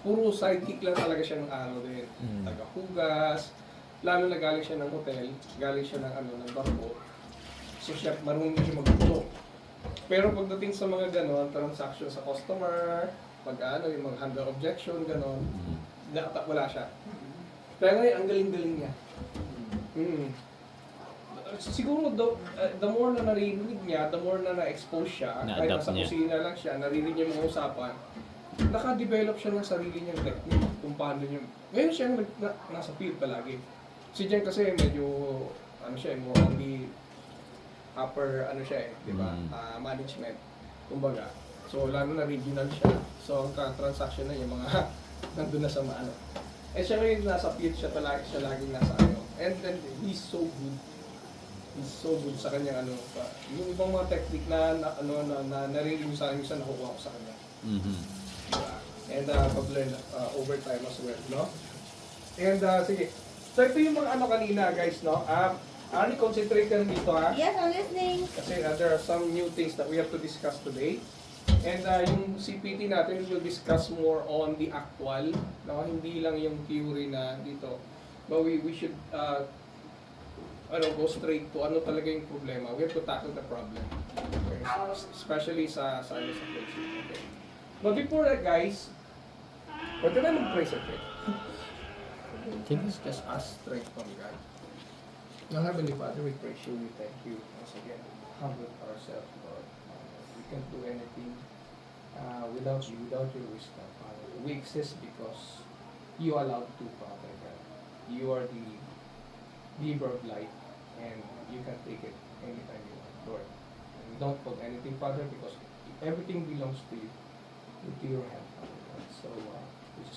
puro sidekick lang talaga siya ng araw din. Taga-hugas, lalo na galing siya ng hotel, galing siya ng ng barko. So siya, marunong siya magturo. Pero pagdating sa mga ganon, transaction sa customer, yung mga handle objection, ganon, wala siya. Kaya ngayon, ang galing-galing niya. Siguro, the more na narinig niya, the more na na-expose siya, kahit nasa kusina lang siya, narinig niya mga usapan, naka-develop siya ng sarili niyang technique kung paano niya. Ngayon siya nasa field palagi. Si Jen kasi medyo, more on the upper, di ba? Management, kumbaga. So, lalo na regional siya. So, ang transaction na yung mga nandun na sa maano. Eh, siya ngayon nasa field siya laging nasa And then, he's so good. He's so good sa kanyang yung ibang mga technique na narinig mo sa akin, minsan nakukuha ko sa kanya. Diba? And pag-learn over time as well, no? And sige. So, ito yung mga kanina, guys, no? Ani, concentrate ka dito, ha? Yes, I'm listening. Kasi there are some new things that we have to discuss today. And yung CPT natin, we will discuss more on the actual, no? Hindi lang yung theory na dito. But we should go straight to ano talaga yung problema. We have to tackle the problem. Okay? Especially sa place. Okay. But before that, guys, pwede na mag-pray sa faith. Just ask straight from God. Now, Heavenly Father, we praise you, we thank you once again. Humble ourselves, Lord. We can't do anything without you, without your wisdom, Father. We exist because you allowed to, Father God. You are the giver of life, and you can take it anytime you want, Lord. And we don't put anything, Father, because everything belongs to you, into your hand, Father God. So, we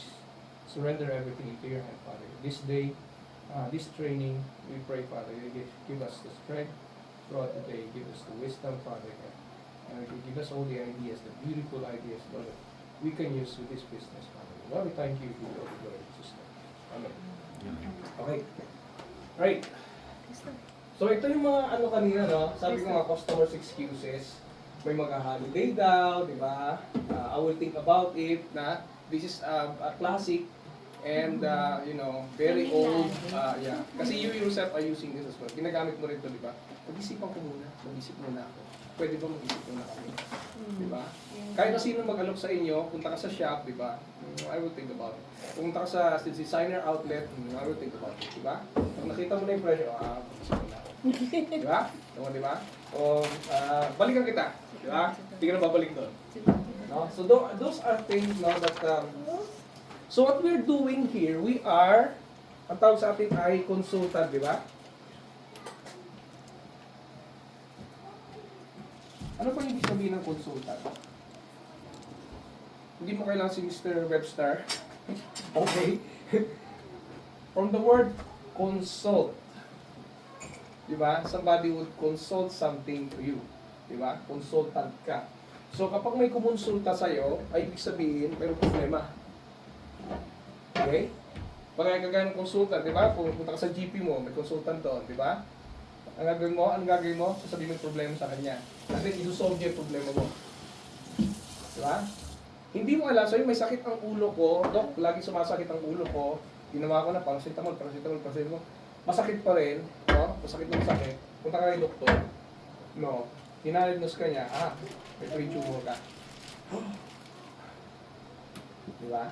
surrender everything into your hand, Father. This day, this training, we pray, Father, you give us the strength throughout the day, give us the wisdom, Father God, and you give us all the ideas, the beautiful ideas, Lord, that we can use with this business, Father. Lord, we thank you for your glory in Jesus' name. Amen. Okay. Right. So ito yung mga kanina, no? Sabi ko mga customers' excuses. May mag-holiday daw, di ba? I will think about it, na this is a classic and very old. Yeah. Kasi you yourself are using this as well. Ginagamit mo rin ito, di ba? Mag-isipan ko muna. Mag-isip muna ako. Pwede ba mag-isip muna kami? Di ba? Kahit na sino mag-alok sa inyo, punta ka sa shop, di ba? I will think about it. Pumunta ka sa designer outlet, I will think about it, di ba? Pag nakita mo na yung presyo, mag-isip muna ako. Di ba? Di ba? O, balikan kita. Di ba? Hindi ka na babalik doon. No? So, those are things, no, that so what we're doing here, we are, ang tawag sa atin ay consultant, di ba? Ano pa yung ibig sabihin ng consultant? Hindi mo kailangan si Mr. Webster. Okay? From the word consult. Di ba? Somebody would consult something to you. Di ba? Consultant ka. So kapag may kumonsulta sa'yo, ay ibig sabihin, mayroong problema. Okay? Pag kagaya ng consultant, di ba? Kung punta ka sa GP mo, may consultant doon, di ba? Ang gagawin mo? Sasabihin mo yung problema sa kanya. Kasi i-solve niya yung problema mo. Di ba? Hindi mo alam, sabi may sakit ang ulo ko, Dok, lagi sumasakit ang ulo ko, ginawa ko na paracetamol, masakit pa rin, no? Masakit. Punta ka kay doktor, no? Dinadiagnose ka niya, may brain tumor ka. Di ba?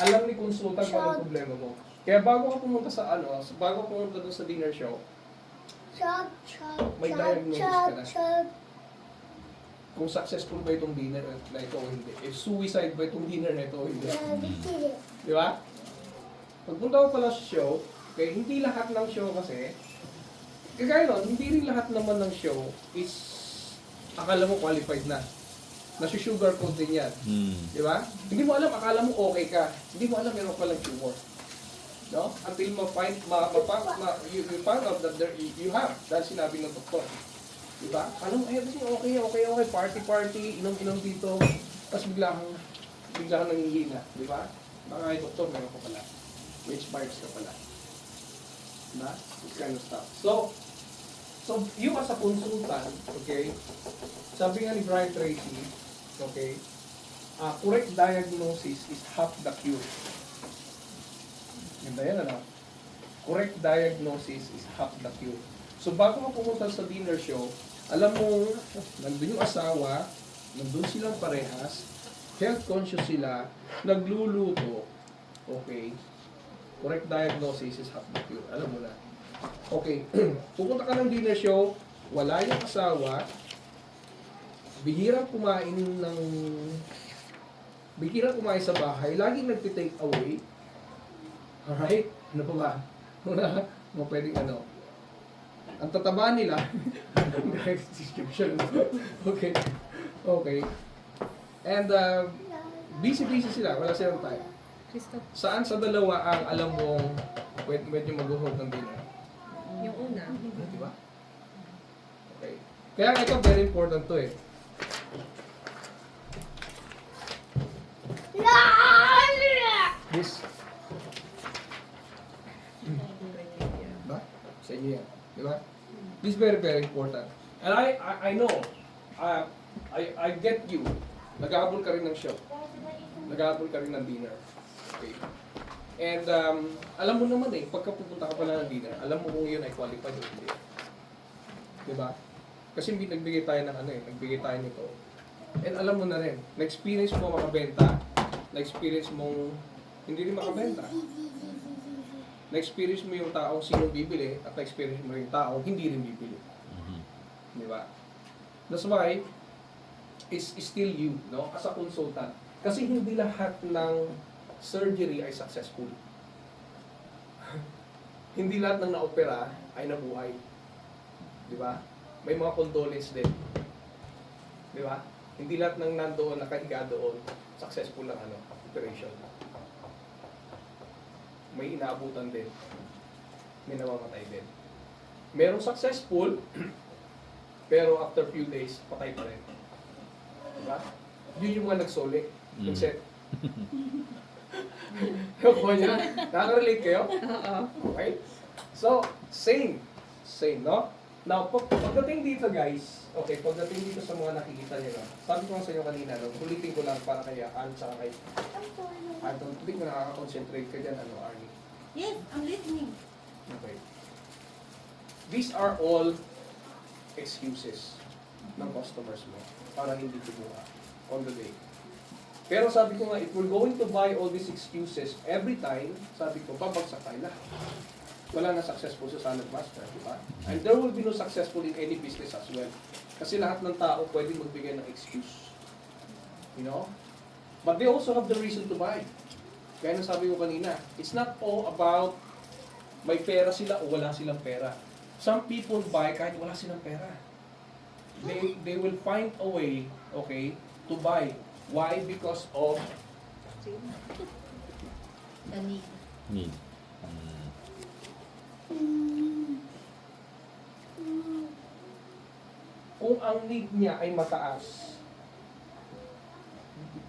Alam ni consultant kung anong problema mo. Kaya bago ka pumunta doon sa dinner show, may diagnosis ka na. Kung successful ba itong dinner na ito o hindi. If suicide ba itong dinner na ito o hindi. Di ba? Pagpunta ko pala sa show, okay, hindi lahat ng show kasi, kagaya nun, hindi rin lahat naman ng show is akala mo qualified na. Nasi-sugar coat din yan. Di ba? Hindi mo alam, akala mo okay ka. Hindi mo alam, meron palang tumor. No? Until you find out that you have. Dahil sinabi ng doktor. Diba? Alam mo, okay, party, inom dito. Tapos bigla kang nangihina. Diba? Baka ay doktor, meron ko pala. Which virus ka pala. Diba? This kind of stuff. So you as a consultant, okay, sabi nga ni Brian Tracy, okay, correct diagnosis is half the cure. Ganda yan, ano? Correct diagnosis is half the cure. So bago ka pumunta sa dinner show, alam mo, nandun yung asawa, nandun silang parehas, health conscious sila, nagluluto, okay? Correct diagnosis is half the cure. Alam mo na. Okay, pupunta ka ng dinner show, wala yung asawa, bihirang kumain sa bahay, laging nagti-take away. Alright? Ano pa ba? Wala mo pwedeng ano. Ang tataba nila, guys, description. Okay. Okay. And busy sila, wala silang time. Saan sa dalawa ang alam mong medyo mag-hold ng dinner? Yung una. Di ba? Okay. Kaya ito, very important to eh. This. Diba? Sa inyo yan. Diba? This is very, very important. And I know, I get you. Nag-aabol ka rin ng show. Nag-aabol ka rin ng dinner. Okay. And alam mo naman eh, pagka pupunta ka pala ng dinner, alam mo kung yun ay qualified o hindi. Diba? Kasi nagbigay tayo ng ano eh, nagbigay tayo nito. And alam mo na rin, na-experience mo makabenta, na-experience mong hindi rin makabenta. Na-experience mo yung taong sino bibili at na-experience mo yung taong hindi rin bibili. Di ba? That's why, it's still you, no? As a consultant. Kasi hindi lahat ng surgery ay successful. Hindi lahat ng na-opera ay nabuhay. Di ba? May mga condolence din. Di ba? Hindi lahat ng nandoon, nakahiga doon, successful ang operation. May inaabutan din. May namamatay din. Merong successful, pero after few days, patay pa rin. Diba? Yun yung mga nagsoli. Nagset. Ako niya. Nakaka-relate kayo? Oo. Okay? So, same. Same, no? Now, pagdating dito guys, okay, pagdating dito sa mga nakikita niyo, sabi ko nga sa inyo kanina, no, ulitin ko lang para kay Ann, tsaka kay Anton, hindi mo nakaka-concentrate ka dyan, Arnie. Yes, I'm listening. Okay. These are all excuses ng customers mo para hindi kumuha on the day. Pero sabi ko nga, if we're going to buy all these excuses every time, sabi ko, babagsak tayo lahat. Wala na successful sa Salad Master, di ba? And there will be no successful in any business as well. Kasi lahat ng tao pwede magbigay ng excuse. You know? But they also have the reason to buy. Kaya nang sabi ko kanina, it's not all about may pera sila o wala silang pera. Some people buy kahit wala silang pera. They will find a way, okay, to buy. Why? Because of The need. Need. kung ang need niya ay mataas,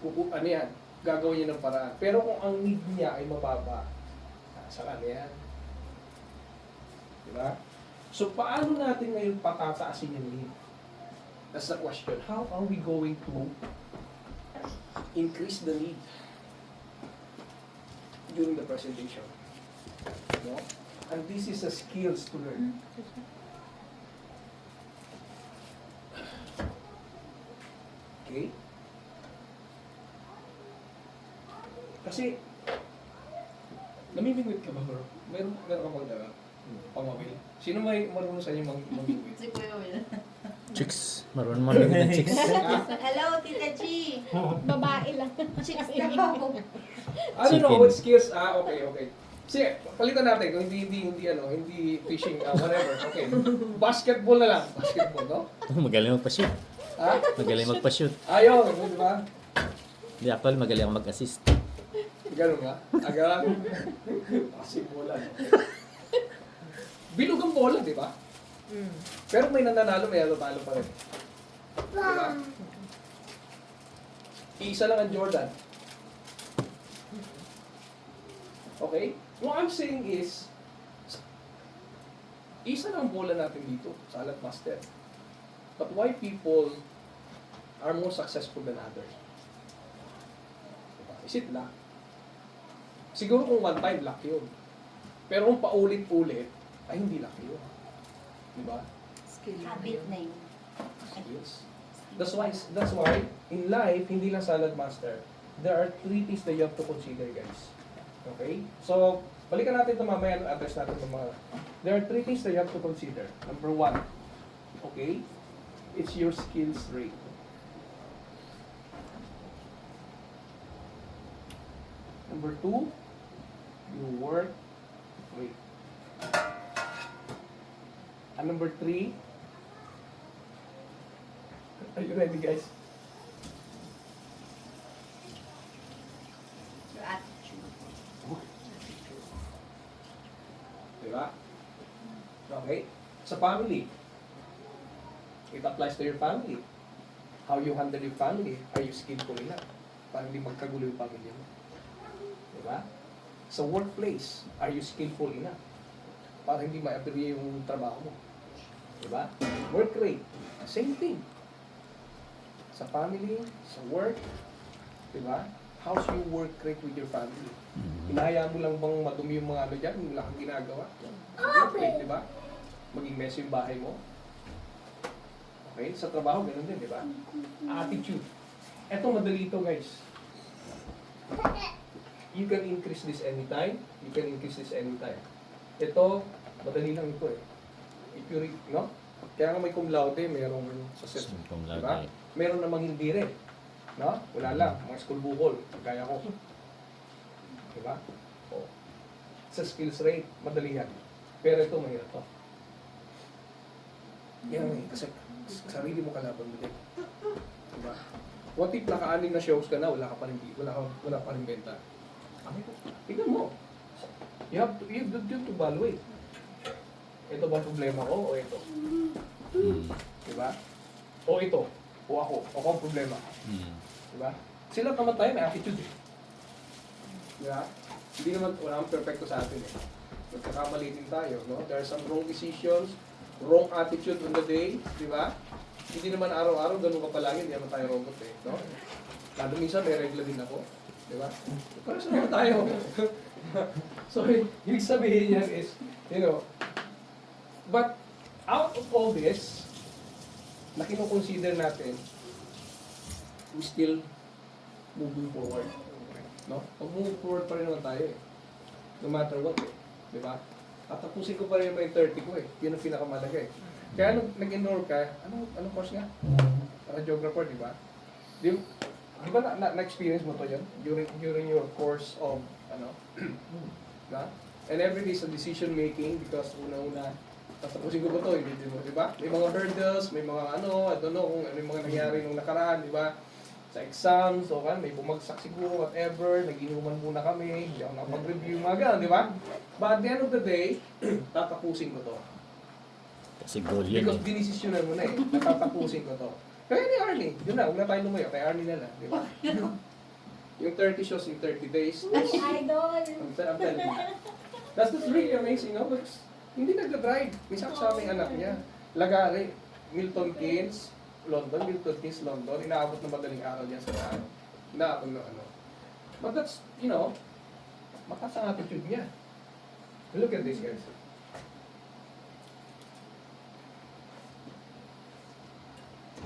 ano yan, gagawin niya ng paraan. Pero kung ang need niya ay mababa, sa kanya yan. Diba? So, paano natin ngayon patataasin yung need? That's the question. How are we going to increase the need during the presentation? No? And this is a skills to learn. Okay? Kasi, namimingwit ka ba, bro? Meron ka bang pangawil? Sino may marunong sa inyo mag-ingwit? Si Kuya Will. Chicks. Marunong mamingwit ng chicks. Hello, Tita G. Babae lang. Chicks daw. Ano no, what skills? Okay. Sige, palitan natin kung hindi fishing, whatever. Okay. Basketball na lang. Basketball, no? Magaling magpa-shoot. Ha? Magaling magpa-shoot. Ayaw, di ba? Hindi, actually magaling ako mag-assist. Ganun nga. Agad. Kasi bola. Bilog ang bola, di ba? Pero may nananalo, may natalo pa rin. Di ba? Isa lang ang Jordan. Okay? What I'm saying is, isa lang ang bola natin dito, Salad Master. But why people are more successful than others? Is it luck? Siguro kung one time, luck yun. Pero kung paulit-ulit, ay hindi luck yun. Di ba? Habit na yun. Skills. That's why, in life, hindi lang salad master. There are 3 things that you have to consider, guys. Okay? So, balikan natin ito mamaya, address natin ng mga... There are 3 things that you have to consider. Number 1, okay? It's your skills rate. Number 2, your work rate. And number 3, are you ready, guys? Your attitude. Diba? Okay? Sa family, it applies to your family. How you handle your family, are you skillful enough? Para hindi magkagulo yung pamilya mo. Diba? Sa workplace, are you skillful enough? Para hindi ma-aberya yung trabaho mo. Diba? Work rate, same thing. Sa family, sa work, diba? How's your work rate with your family? Hinahayaan mo lang bang madumi yung mga ano dyan, yung wala kang ginagawa? Work rate, diba? Maging messy yung bahay mo. Okay? Sa trabaho, ganun din, diba? Attitude. Eto, madali ito, guys. You can increase this anytime. You can increase this anytime. Ito, madali lang ito eh. If you read, no? Kaya nga may cum laude, mayroong sa set. Cum laude. Diba? Meron namang hindi rin. No? Wala lang. Mga school bukol. Kaya ko. Diba? O. Sa skills rate, madali yan. Pero ito, mahirap to. Yan eh. Kasi sarili mo kalaban mo din. Diba? What if naka-anim na shows ka na, wala pa rin benta. Tignan mo. You have to evaluate. Ito ba problema ko o ito? Diba? O ito. O ako. Ako ang problema. Diba? Sila naman tayo, may attitude eh. Diba? Hindi naman, wala naman perfecto sa atin eh. Magkakamali din tayo, no? There are some wrong decisions, wrong attitude on the day, diba? Hindi naman araw-araw, ganun ka palagi, hindi naman tayo robot eh, no? Lalo minsan may regla din ako, diba? Pero sa naman tayo. So, yung sabihin yan is, you know, but out of all this, na kinoconsider natin, we still moving forward. No? Mag-move forward pa rin naman tayo eh. No matter what eh. Diba? Tatapusin ko pa rin yung 30 ko eh. Yun ang pinakamalaga eh. Kaya nung nag-enroll ka, anong course nga? Radiographer, di ba? Di ba na-experience mo to yun? During your course of, diba? And every day sa decision making because una-una, tatapusin ko ba to? Hindi mo, di ba? May mga hurdles, may mga I don't know kung ano yung mga nangyari nung nakaraan, di ba? Sa exams, o kan, may bumagsak siguro, whatever, nag-inuman muna kami, hindi ako nakapag-review, mga gano'n, di ba? But at the end of the day, tatapusin ko to. Kasi goal yun Because eh. dinisisyonan mo na eh, natatapusin ko to. Kaya ni Arnie, yun na, huwag na tayo lumayo, kay Arnie na lang, di ba? Yung 30 shows in 30 days. Idol! I'm telling you. That's really amazing, no? Because hindi nagla-drive. May saksa may anak niya. Lagari, Milton Keynes, London, inaabot na madaling araw niya sa inaabot na ano. But that's, mataas ang attitude niya. Look at this, guys.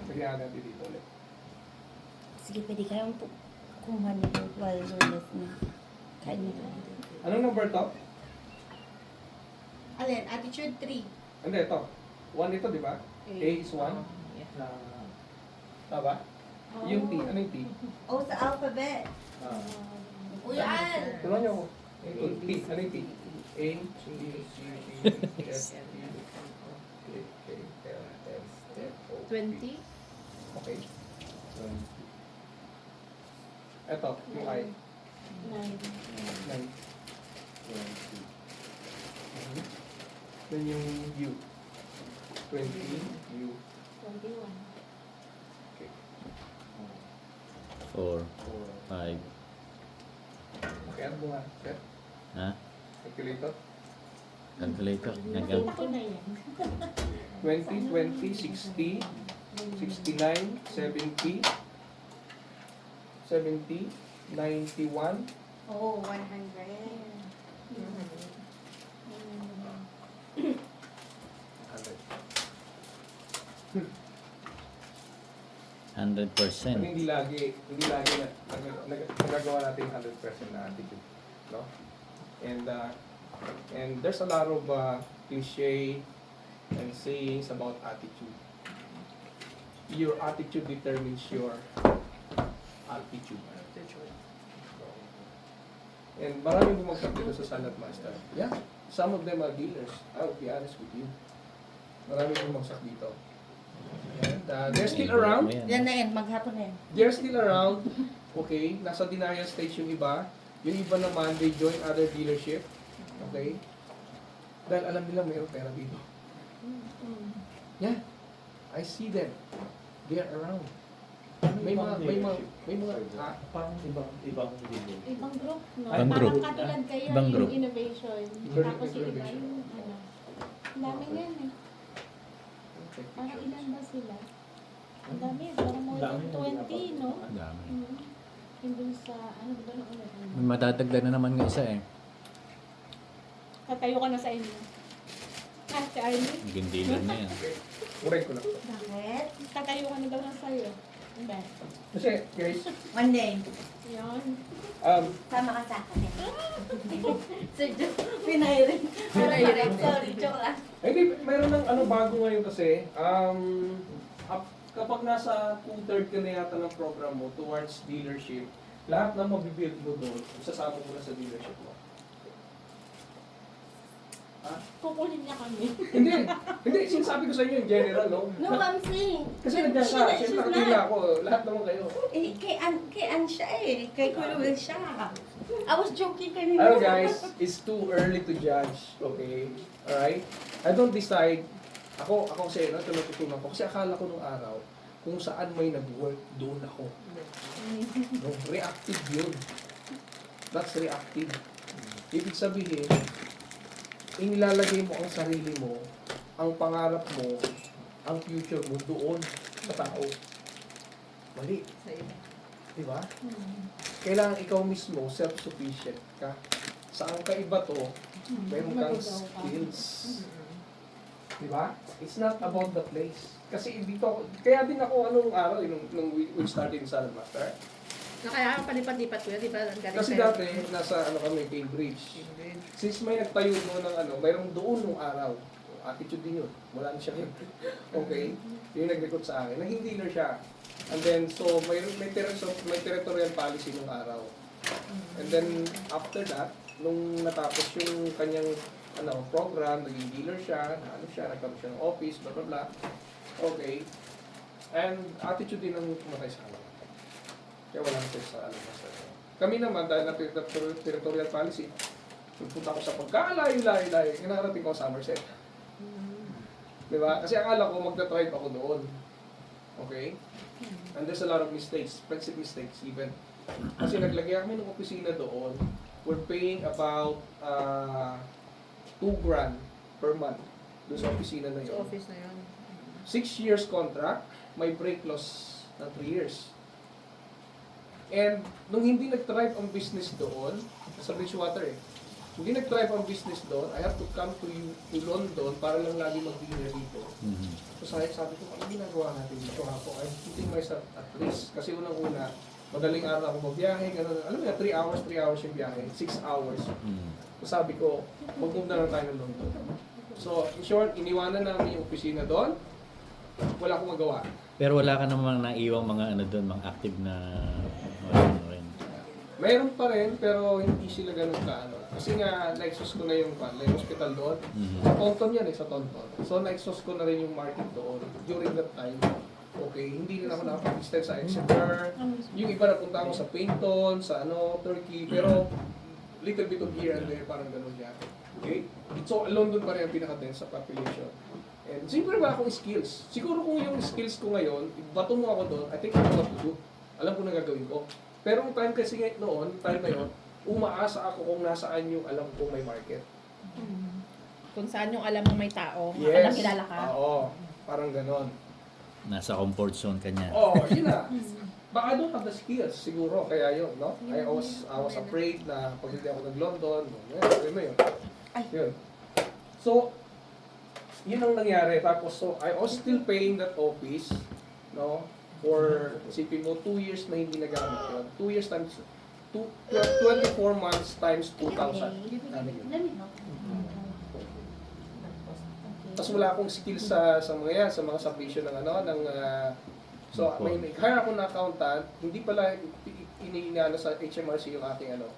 Bigyan natin dito ulit. Sige, pwede ka lang kumuha nito while we're listening. Kain mo na. Anong number to? Alin? Attitude 3. Hindi, ito. 1 ito, di ba? A is 1. Tama? Yung T, ano yung T? Oh, sa alphabet. Uy, Al! Tulungan niyo ako. Ito, T, ano yung T? A, B, C, D, E, F, G, H, I, K, L, M, N, O, P. 20? Okay. Ito, yung I. 9. Then yung U. 20, U. 21. Okay. 4, 5. Okay, ano ba? Sir? Ha? Calculator? Calculator. Hanggang Ako na yan. 20, 60, 69, 70, 70, 91. Oo, 100. 100%. Hindi lagi nagagawa natin 100% na attitude, no? And there's a lot of cliche and sayings about attitude. Your attitude determines your altitude. And maraming bumagsak dito sa Salad Master. Yeah, some of them are dealers. I'll be honest with you. Maraming bumagsak dito. And they're still around. Yan na yan, maghapon na yan. They're still around. Okay, nasa denial stage yung iba. Yung iba naman, they join other dealership. Okay? Dahil alam nila mayroong pera dito. Yeah. I see them. They are around. May mga, Parang ibang dealer. Ibang group, no? Ibang Parang group. katulad kayo Ibang yung group. innovation. Innovation. Tapos yung iba yung ano. Ang dami yan eh. Parang ilan ba sila? Ang dami, parang more than 20, no? Dami. Yung dun sa, ano ba na ulit? May matadagdag na naman nga isa eh. Tatayo ka na sa inyo. Ah, si Arnie? Naging dealer na yan. Correct ko lang. Bakit? Tatayo ka na daw na sa'yo. Hindi. Kasi, guys, One day, Yun. sama ka sa akin. Sir Jo, pinahirin. Sorry, joke lang. hindi, meron ng ano bago ngayon kasi, kapag nasa 2/3 ka na yata ng program mo towards dealership, lahat ng mabibuild mo doon, isasama mo na sa dealership mo. Ha? Kukunin niya kami. Hindi, sinasabi ko sa inyo in general, no? No, I'm saying. Kasi nandiyan ka, siyempre nakatila ako, lahat naman kayo. Eh, kay Ann siya eh. Kay Kuya Will siya. I was joking kanina. Hello guys, it's too early to judge, okay? Alright? I don't decide, ako kasi, ito natutunan ko, kasi akala ko nung araw, kung saan may nag-work, doon ako. No, reactive yun. That's reactive. Ibig sabihin, inilalagay mo ang sarili mo, ang pangarap mo, ang future mo doon sa tao. Mali. Di ba? Kailangan ikaw mismo self-sufficient ka. Saan ka iba to, meron kang skills. Di ba? It's not about the place. Kasi dito, kaya din ako anong araw, nung we started in Salad Master. Kaya palipat-lipat ko yun, di ba? Kasi dati, nasa kami, Cambridge. Since may nagtayo mo ng mayroong doon nung araw. Attitude din yun. Wala na siya yun. Okay? Yung nag-recruit sa akin. Naging dealer siya. And then, so, may territorial policy nung araw. And then, after that, nung natapos yung kanyang program, naging dealer siya, nagkaroon siya ng office, blah, blah, blah. Okay. And attitude din ng pumatay sa akin. Kaya wala na siya sa master. Kami naman, dahil na territorial policy, punta ko sa pagkalayo-layo, kinakarating ko sa Somerset. Diba? Kasi akala ko magta-tribe ako doon. Okay? And there's a lot of mistakes, expensive mistakes even. Kasi naglagay kami ng opisina doon, we're paying about 2 grand per month doon sa opisina na yun. Sa office na yun. 6 years contract, may break clause na 3 years. And nung hindi nag-thrive ang business doon, sa Bridgewater hindi nag-thrive ang business doon, I have to come to London para lang lagi mag-dealer dito. So sabi ko, ano ginagawa natin dito ako? I'm putting myself at risk. Kasi unang-una, madaling araw ako magbiyahe, gano'n. Alam mo yan, 3 hours yung biyahe, 6 hours. So sabi ko, mag-move na lang tayo ng London. So in short, iniwanan namin yung opisina doon, wala akong magawa. Pero wala ka namang naiwang mga ano doon, mga active na ano rin. Mayroon pa rin, pero hindi sila ganun kaano. Kasi nga, na-exhaust ko na yung hospital doon. Sa Tonton yan sa Tonton. So, na-exhaust ko na rin yung market doon during that time. Okay, hindi rin ako nakapag-extend sa Exeter. Yung iba napunta ako sa Paynton, sa Turkey, pero little bit of here and there, parang ganun siya. Okay? So, London pa rin ang pinaka-dense sa population. And siyempre wala akong skills. Siguro kung yung skills ko ngayon, bato mo ako doon, I think I know what to do. Alam ko na gagawin ko. Pero ang time kasi noon, time na yun, umaasa ako kung nasaan yung alam kong may market. Kung saan yung alam mo may tao, Yes. kilala ka. Oo. Parang ganon. Nasa comfort zone ka niya. Oo, yun na. But I don't have the skills, siguro, kaya yun, no? I was afraid na pag hindi ako nag-London, yun mo yun. Yun. So, yun ang nangyari. Tapos, so, I was still paying that office, no? For, isipin mo, 2 years na hindi nagamit yun. 2 years times, 24 months times 2,000. Ano yun? Tapos wala akong skills sa mga yan, sa mga submission ng ano, ng so may hire ako na accountant, hindi pala iniinano sa HMRC yung aking ano.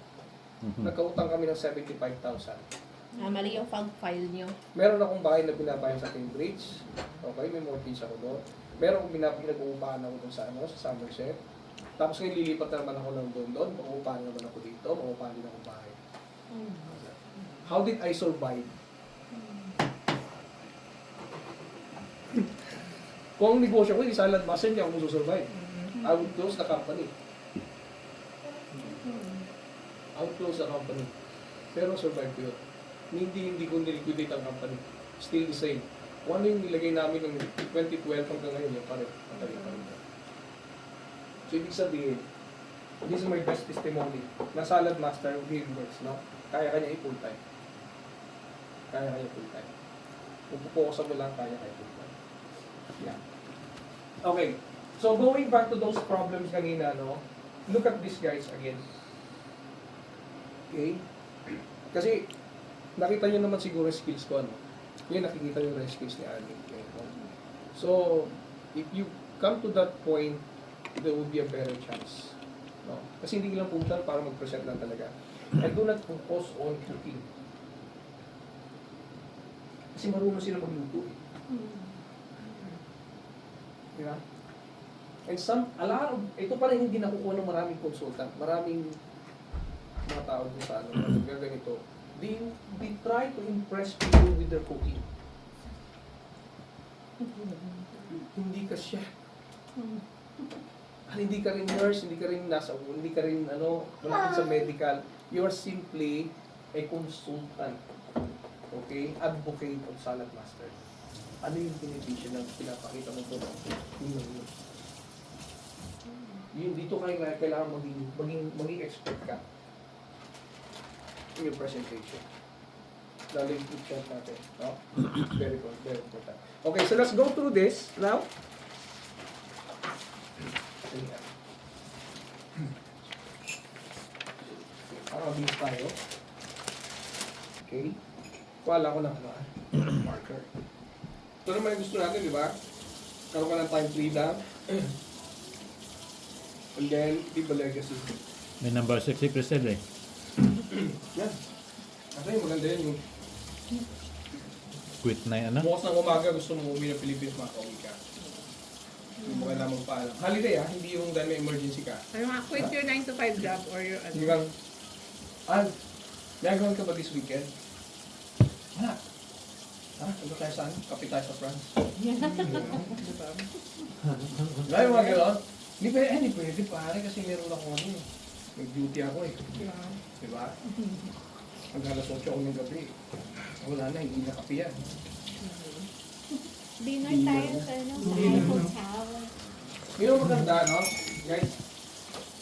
Nagkautang kami ng 75,000. Mali yung file nyo. Meron akong bahay na binabayan sa Cambridge. Okay, may mortgage ako doon. Meron akong pinag-uupahan ako doon sa ano, sa Somerset. Tapos ngayon lilipat na naman ako ng doon. Mag-uupahan naman ako dito, mag-uupahan din ako bahay. How did I survive? Kung ang negosyo ko, hindi salad master, hindi ako susurvive. I would close the company. I would close the company. Pero survive ko yun. Hindi ko niliquidate ang company. Still the same. Kung ano yung nilagay namin ng 2012 hanggang ngayon, yung pa rin. Matagal pa rin. So, ibig sabihin, this is my best testimony. Na salad master, really works, no? Kaya kanya i-full time. Kaya kanya full time. Kung pupokusan mo lang, kaya kanya full time. Yeah. Okay. So going back to those problems kanina, no? Look at this guys again. Okay? Kasi nakita niyo naman siguro yung skills ko, ano? Ngayon nakikita niyo yung skills ni Annie. Okay? So if you come to that point, there will be a better chance. No? Kasi hindi lang pumunta para mag-present lang talaga. I do not focus on cooking. Kasi marunong sila magluto eh. Diba? And ito pa rin hindi nakukuha ng maraming consultant, maraming mga tao dun sa ano, ganito. They try to impress people with their cooking. Hindi ka chef. Hindi ka rin nurse, hindi ka rin malapit sa medical. You are simply a consultant. Okay? Advocate of salad master. Ano yung beneficio na pinapakita mo po? Yun, dito kayo kailangan maging expert ka in your presentation. Lalo yung food chat natin. No? Very good, very important. Okay, so let's go through this now. Para mabilis tayo. Okay. Wala ko na marker. Ito naman yung gusto natin, di ba? Karoon ka ng time freedom. And then, leave a legacy. May number 6 si Cristel eh. Yan. Kasi maganda yan yung Quit na yung ano? bukas ng umaga gusto mo umuwi ng Philippines, makauwi ka. Hindi mo kailangan magpaalam. Holiday hindi yung dahil may emergency ka. Ano nga, quit your 9 to 5 job or your ano? Hindi kang, may gawin ka ba this weekend? Wala. Ito tayo saan? Kape tayo sa France. Dahil mga gano'n, hindi pwede pare kasi meron ako ano eh. May duty ako eh. Diba? Hanggang alas 8 ako ng gabi. Wala na, hindi na kape yan. Dinner tayo sa ano, sa hotel. Yun ang maganda, no? Guys,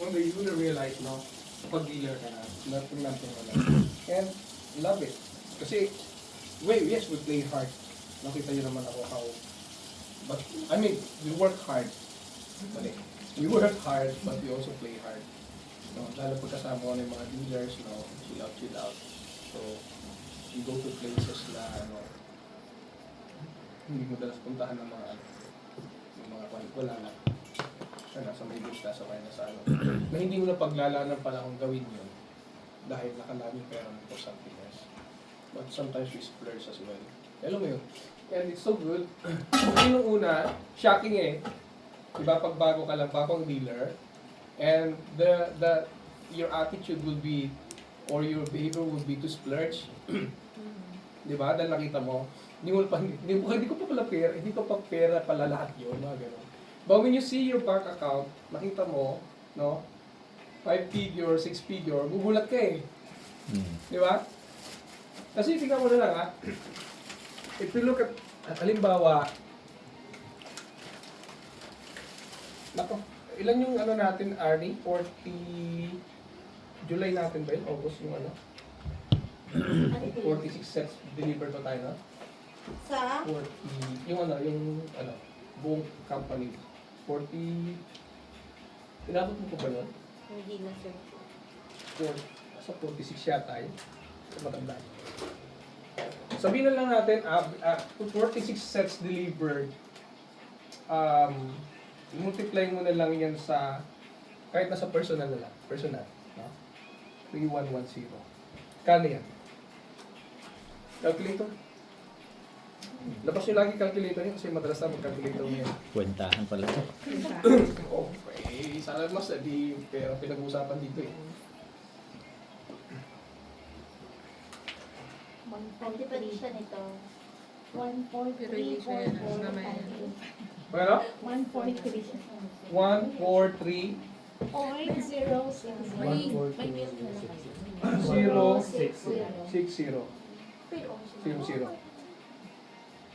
one day you will realize, no? Pag dealer ka na, natin ka na. And love it. Kasi, yes, we play hard. Nakita nyo naman ako how, but, I mean, we work hard. Mali. We work hard, but we also play hard. No? Lalo pag kasama ko ng mga dealers, no? Chill out. So, you go to places na, ano, hindi mo dalas puntahan ng mga, wala na. Nasa may gusto, nasa kaya nasa ano. Na hindi mo na paglalanan pala kung gawin yun. Dahil nakalaming pera mo for something else. But sometimes we splurge as well. Alam mo yun? And it's so good. Kasi nung una, shocking eh. Diba pag bago ka lang, bagong dealer, and your attitude would be, or your behavior would be to splurge. Diba? Dahil nakita mo, hindi ko pa pala pera, hindi ko pa pera pala lahat yun, mga gano'n. But when you see your bank account, nakita mo, no, 5-figure, 6-figure, gugulat ka eh. Diba? Kasi tingnan mo na lang ha. If you look at halimbawa, ilan yung ano natin, Arnie? 40... July natin ba yun? August yung ano? 46 sets delivered pa tayo, no? Sa? 40... Yung ano, buong company. 40... Inabot mo ko ba yun? Hindi na, sir. 4, sa 46 yata yun. Matanda. Sabihin na lang natin, 46 sets delivered. Multiply mo na lang yan sa, kahit nasa personal na lang. Personal. No? 3110. Kano yan? Calculator? Labas nyo lagi calculator nyo kasi madalas na mag-calculator mo yan. Kwentahan pala ito. Oh, sana mas, di pera pinag-uusapan dito eh. Hindi pa din siya nito. 14344. Ano? 143. 1, 4, 3, 060. May milk na lang 0, kayo. 6, 0. 0, 0.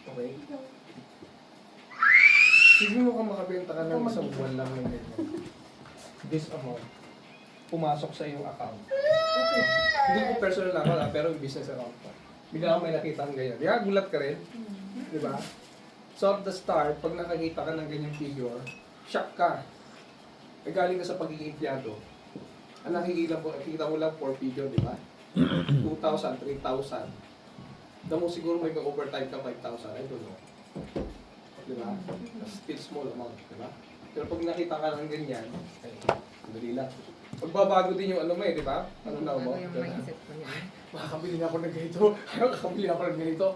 Okay. Hindi mo ka makabenta ka ng isang buwan lang ng ganyan. This amount. Pumasok sa iyong account. Okay. Hindi ko personal ako pero yung business account ko. Bigla ka may nakita ang ganyan. Kaya gulat ka rin. Di ba? So at the start, pag nakakita ka ng ganyang figure, shock ka. Eh, galing ka sa pagiging empleyado. Ang nakikita mo lang 4 figure, di ba? 2,000, 3,000. Damo siguro may overtime ka 5,000. I don't know. Di ba? Still small amount, di ba? Pero pag nakita ka ng ganyan, ay, madali lang. Magbabago din yung ano mo eh, di ba? Ano na mo? Bago yung mindset ko niya. Makakabili na ako ng ganito. Makakabili na ako ng ganito.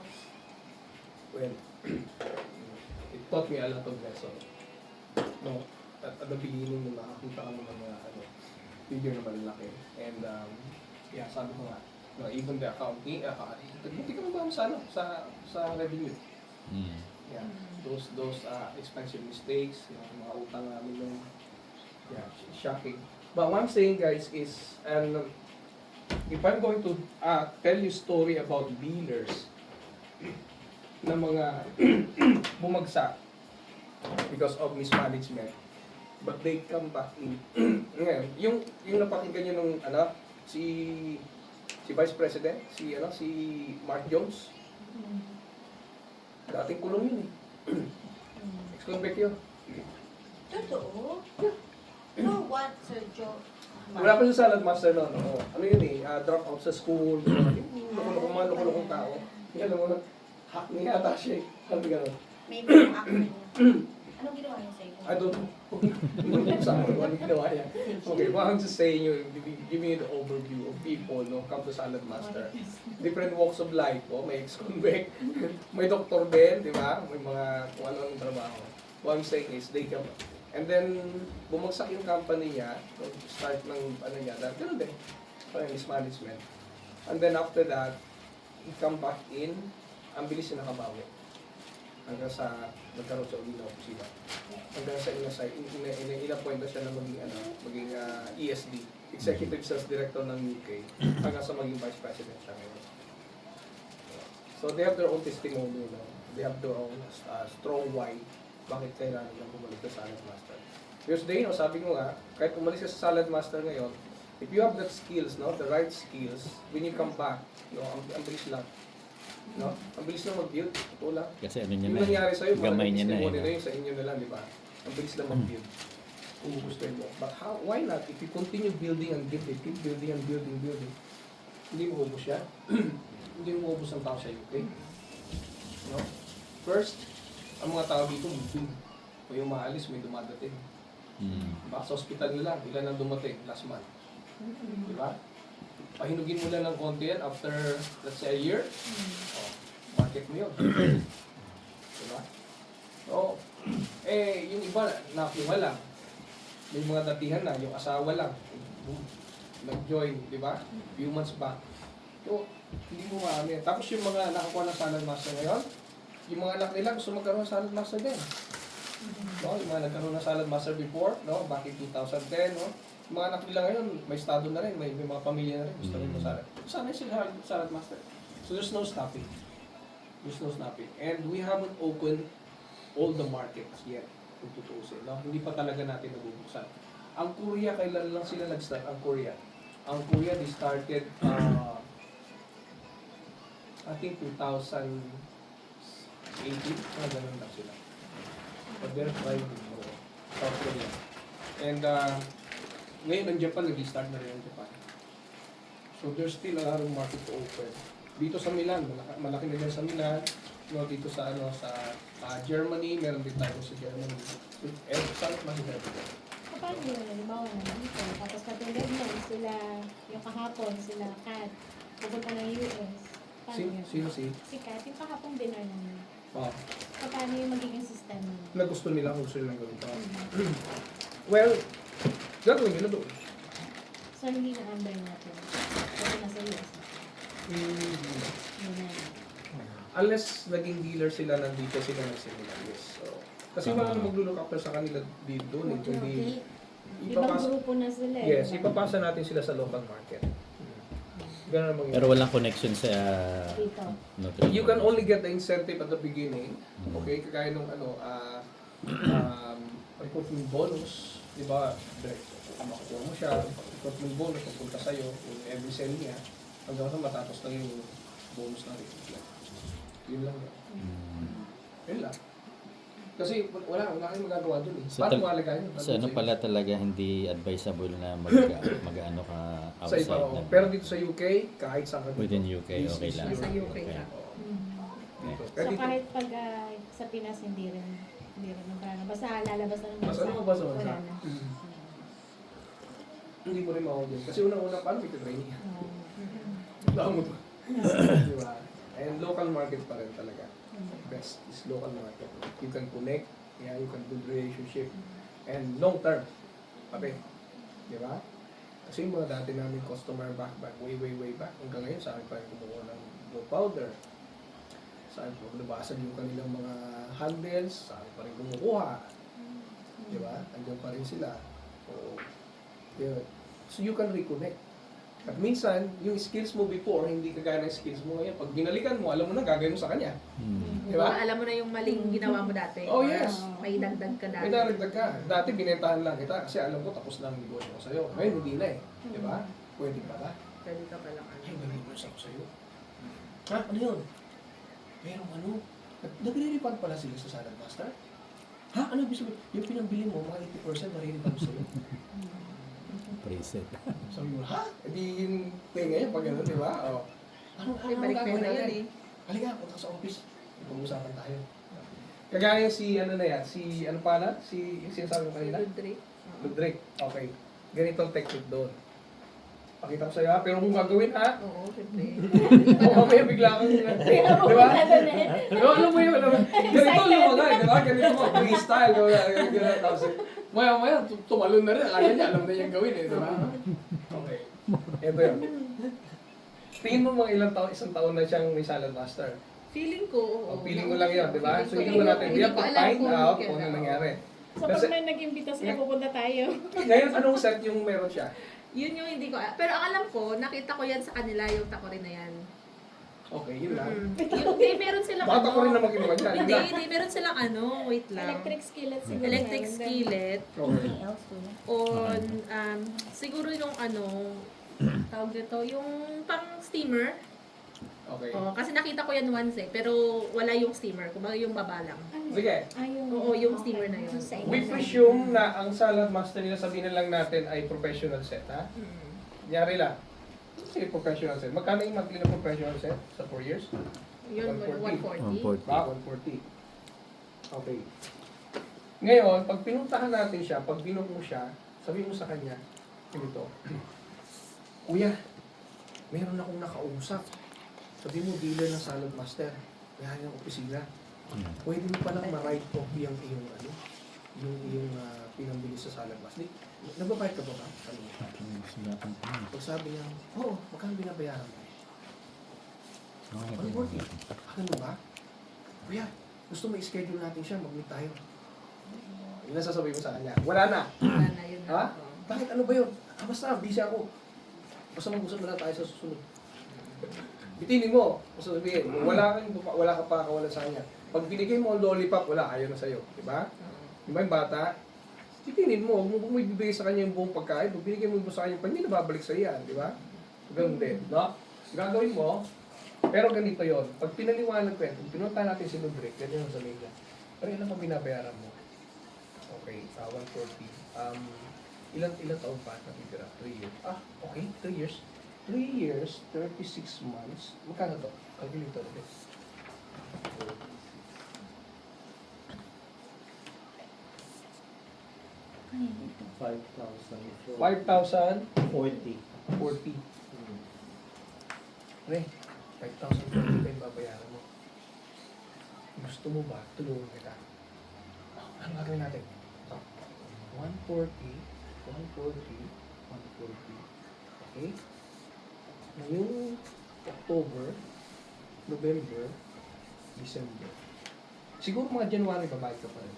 Well, it taught me a lot of lesson. No, at the beginning, nung nakakita ka ng mga figure na malalaki. And, yeah, sabi ko nga, no, even the accounting, buti ka ba sa revenue? Mm. Yeah, those expensive mistakes, yung mga utang namin yung, yeah, shocking. But one thing, guys, is, and if I'm going to tell you story about dealers na mga bumagsak because of mismanagement, but they come back in. Ngayon, yung napakinggan nyo nung si Vice President, si Mark Jones, dating kulong yun eh. Ex-convict yun. Totoo? No, what, Sir Joe? Wala pa yung salad master noon. No? Ano yun eh, drop out sa school. Yung loko-lokong tao. Yung alam mo na, hack niya ata siya eh. Sabi gano'n. May mga actor niya. Anong ginawa niya sa iyo? I don't know. Sa akin, anong ginawa niya. Okay, what I'm just saying, give me the overview of people, no, come to Salad Master. Different walks of life, oh, may ex-convict, may doktor din, di ba? May mga kung ano ang trabaho. What I'm saying is, they come, and then, bumagsak yung company niya, start ng, niya, dahil gano'n din, parang mismanagement. And then after that, he come back in, ang bilis yung nakabawi. Hanggang sa nagkaroon sa uli na opisina. Hanggang sa ina-point na siya na maging ESD, Executive Sales Director ng UK, hanggang sa maging Vice President siya ngayon. So they have their own testimony, no? They have their own strong why bakit kailangan nilang bumalik sa Salad Master. Because they know, sabi ko nga, kahit umalis ka sa Salad Master ngayon, if you have that skills, no, the right skills, when you come back, no, ang bilis lang. No? Ang bilis lang mag-build. Ito lang. Kasi ano niya Yung na nangyari sa'yo, gamay niya na testimony na yun sa inyo na lang, di ba? Ang bilis lang mag-build. Kung gustuin mo. But why not? If you continue building and building, keep building and building, hindi mo ubos yan. Hindi mo ubos ang tao sa UK. No? First, ang mga tao dito, moving. O yung maalis, may dumadating. Baka sa hospital nila, ilan ang dumating last month. Di ba? Pahinugin mo lang ng konti yan after, let's say, a year. Oh, market mo yun. Diba? So, yung iba, nakuha lang. May mga datihan na, yung asawa lang. Boom. Nag-join, di ba? Few months back. So, hindi mo marami. Tapos yung mga nakakuha ng Salad Master ngayon, yung mga anak nila gusto magkaroon ng Salad Master din. No? Yung mga nagkaroon ng Salad Master before, no? Back in 2010, no? Yung mga anak nila ngayon, may estado na rin, may mga pamilya na rin, gusto rin mo salad. Sana sila Salad Master. So there's no stopping. There's no stopping. And we haven't opened all the markets yet. kung tutuusin. No? Hindi pa talaga natin nabubuksan. Ang Korea, kailan lang sila nag-start? Ang Korea, they started, I think 2018, ganun lang sila. But they're trying to grow. South Korea. And ngayon, ang Japan, nag-start na rin ang Japan. So there's still a lot of market to open. Dito sa Milan, malaki na dyan sa Milan. No, dito sa Germany, meron din tayo sa Germany. Saan mas meron? Paano yun? Halimbawa naman ito. Tapos katulad nun, sila, yung kahapon, sila Kat, pupunta ng US. Paano yun? Sino si? Si Kat, yung kahapon dinner namin. Oh, Paano yung magiging system nun? na gusto nila kung gusto nilang gawin pa. Well, gagawin nila doon. So, hindi na under natin. Kasi nasa US. Yun na. Unless naging dealer sila, nandito sila nagsimula. Yes. So, kasi wala nang maglulok after sa kanila dito doon. Okay, Hindi, okay. Ibang ipapasa, grupo na sila eh. yes, ipapasa natin sila sa local market. Ganun ang mangyayari. Pero walang connection sa Dito. nutrition. You can only get the incentive at the beginning. Mm. Okay, kagaya nung recruitment bonus, di ba? Makukuha mo siya, recruitment bonus, pupunta sa'yo, yung every sale niya, hanggang sa matapos na yung bonus na recruitment. Yun lang yun. Yun lang. Kasi wala kayong magagawa dun eh. So, Paano malaga yun? Sa ano pala talaga hindi advisable na mag-ano ka Sa iba, outside oo. na. Pero dito sa UK, kahit saan ka dito. Within UK, this okay is lang. your- Sa UK ka. Oo. Mhm. Kaya So, dito, kahit pag sa Pinas, hindi rin ng parang. Basta lalabas na ng mas ano ba sa wala bansa? na. Hindi mo rin mawag yun. Kasi unang-una, paano may training? Oo. Wala mo to. Di ba? And local market pa rin talaga. Best is local market. You can connect, yeah, you can build relationship, and long term. Pati. Di ba? Kasi yung mga dati namin customer back, way back, hanggang ngayon sa akin pa rin kumukuha ng blue powder. Sa akin po, nabasag yung kanilang mga handles, sa akin pa rin kumukuha. Di ba? Andiyan pa rin sila. So, yun. So you can reconnect. At minsan, yung skills mo before, hindi kagaya ng skills mo ngayon. Pag binalikan mo, alam mo na gagawin mo sa kanya. Di ba? Alam mo na yung maling ginawa mo dati. Oh, Or yes. May dagdag ka dati. May daragdag ka. Dati binentahan lang kita kasi alam ko tapos na ang negosyo ko sa'yo. Ngayon hindi na eh. Di ba? Pwede pa ba? Pwede ka palang Ay, nag-reverse ako sa'yo. Ha? Ano yun? Merong ano? Nagre-refund pala sila sa Salad Master? Ha? Ano ibig sabihin? Yung pinambili mo, mga 80% nare-refund sa'yo. Preset. Sabi mo, ha? E di yung tenga yun pag gano'n, di ba? O. Ano Balik gagawin na yun natin? eh. Halika, punta ka sa office. Ipag-usapan tayo. Kagaya si ano na yan, si ano pala? Si yung sinasabi mo kanina? Ludrick. Ludrick. Okay. Ganito ang technique doon. Pakita ko sa'yo ha, pero kung gagawin ha, Oo, syempre. o mamaya bigla kang, di ba? No, alam mo yun, alam mo. Ganito lumagay, di ba? Ganito mo, freestyle, gano'n. Tapos, maya, tumalon na rin, kaya niya, alam na niyang gawin eh, di ba? Okay. Ito yun. Tingin mo mga ilang taon, isang taon na siyang may Salad Master. Feeling ko, oo. O, feeling ko lang yun, di ba? So, hindi mo natin, we Hindi have ko to alam find kung out kailan. kung ano nangyari. So, pag may nag-imbita sila, pupunta tayo. Ngayon, anong set yung meron siya? Yun yung hindi ko, pero ang alam ko, nakita ko yan sa kanila, yung takorin na yan. Okay, yun lang. Hindi, meron silang Baka ako rin naman kinuha dyan. Hindi, meron silang wait lang. Electric skillet siguro. Electric meron din. skillet Okay. Anything else, Kuya? on, siguro yung tawag dito, yung pang steamer. Okay. Oh, kasi nakita ko yan once pero wala yung steamer, kumbaga yung baba lang. Sige. Oo, yung steamer na yun. Sa We presume na ang Salad Master nila, sabihin na lang natin ay professional set, ha? Nyari lang. Sige, professional set. Magkano yung monthly na professional set sa 4 years? Yun, 140. 140. Ba, 140. Okay. Ngayon, pag pinuntahan natin siya, pag binook mo siya, sabihin mo sa kanya, ganito, Kuya, meron akong nakausap. Sabihin mo, dealer ng Salad Master. Kaya yung opisina. Pwede mo palang ma-write off yung pinambili sa Salad Master. Nagbabayad ka ba ba? Pag sabi niya, oo, magkano binabayaran mo? 140. Ano ba? Kuya, gusto mo i-schedule natin siya, mag-meet tayo. Yun ang sasabihin mo sa kanya. Wala na. Wala na yun. Ha? Bakit ano ba yun? Basta, busy ako. Basta mag-usap na lang tayo sa susunod. Bitinin mo. Basta sabihin, wala ka pa kawalan sa kanya. Pag binigay mo ang lollipop, wala, ayaw na sa'yo. Diba? Di ba yung bata? Titinin mo, huwag mo ibibigay sa kanya yung buong pagkain. Pag binigay mo sa kanya, pag hindi nababalik sa yan, di ba? Ganun din, no? Gagawin mo, pero ganito yon. Pag pinaliwanag ko yan, kung pinunta natin si Ludwig, ganyan ang sabihin niya. Pero ilan pa binabayaran mo? Okay, 140. Ilang taon pa natitira? 3 years. Okay, 3 years. 3 years, 36 months. Magkano to? Calculator ulit. 5,000. 5,040. 40. Pre, 5,040 pa yung babayaran mo. Gusto mo ba? Tulungan kita. Ano gagawin natin? 140, 140, 140. Okay? Ngayong October, November, December. Siguro mga January babayad ka pa rin.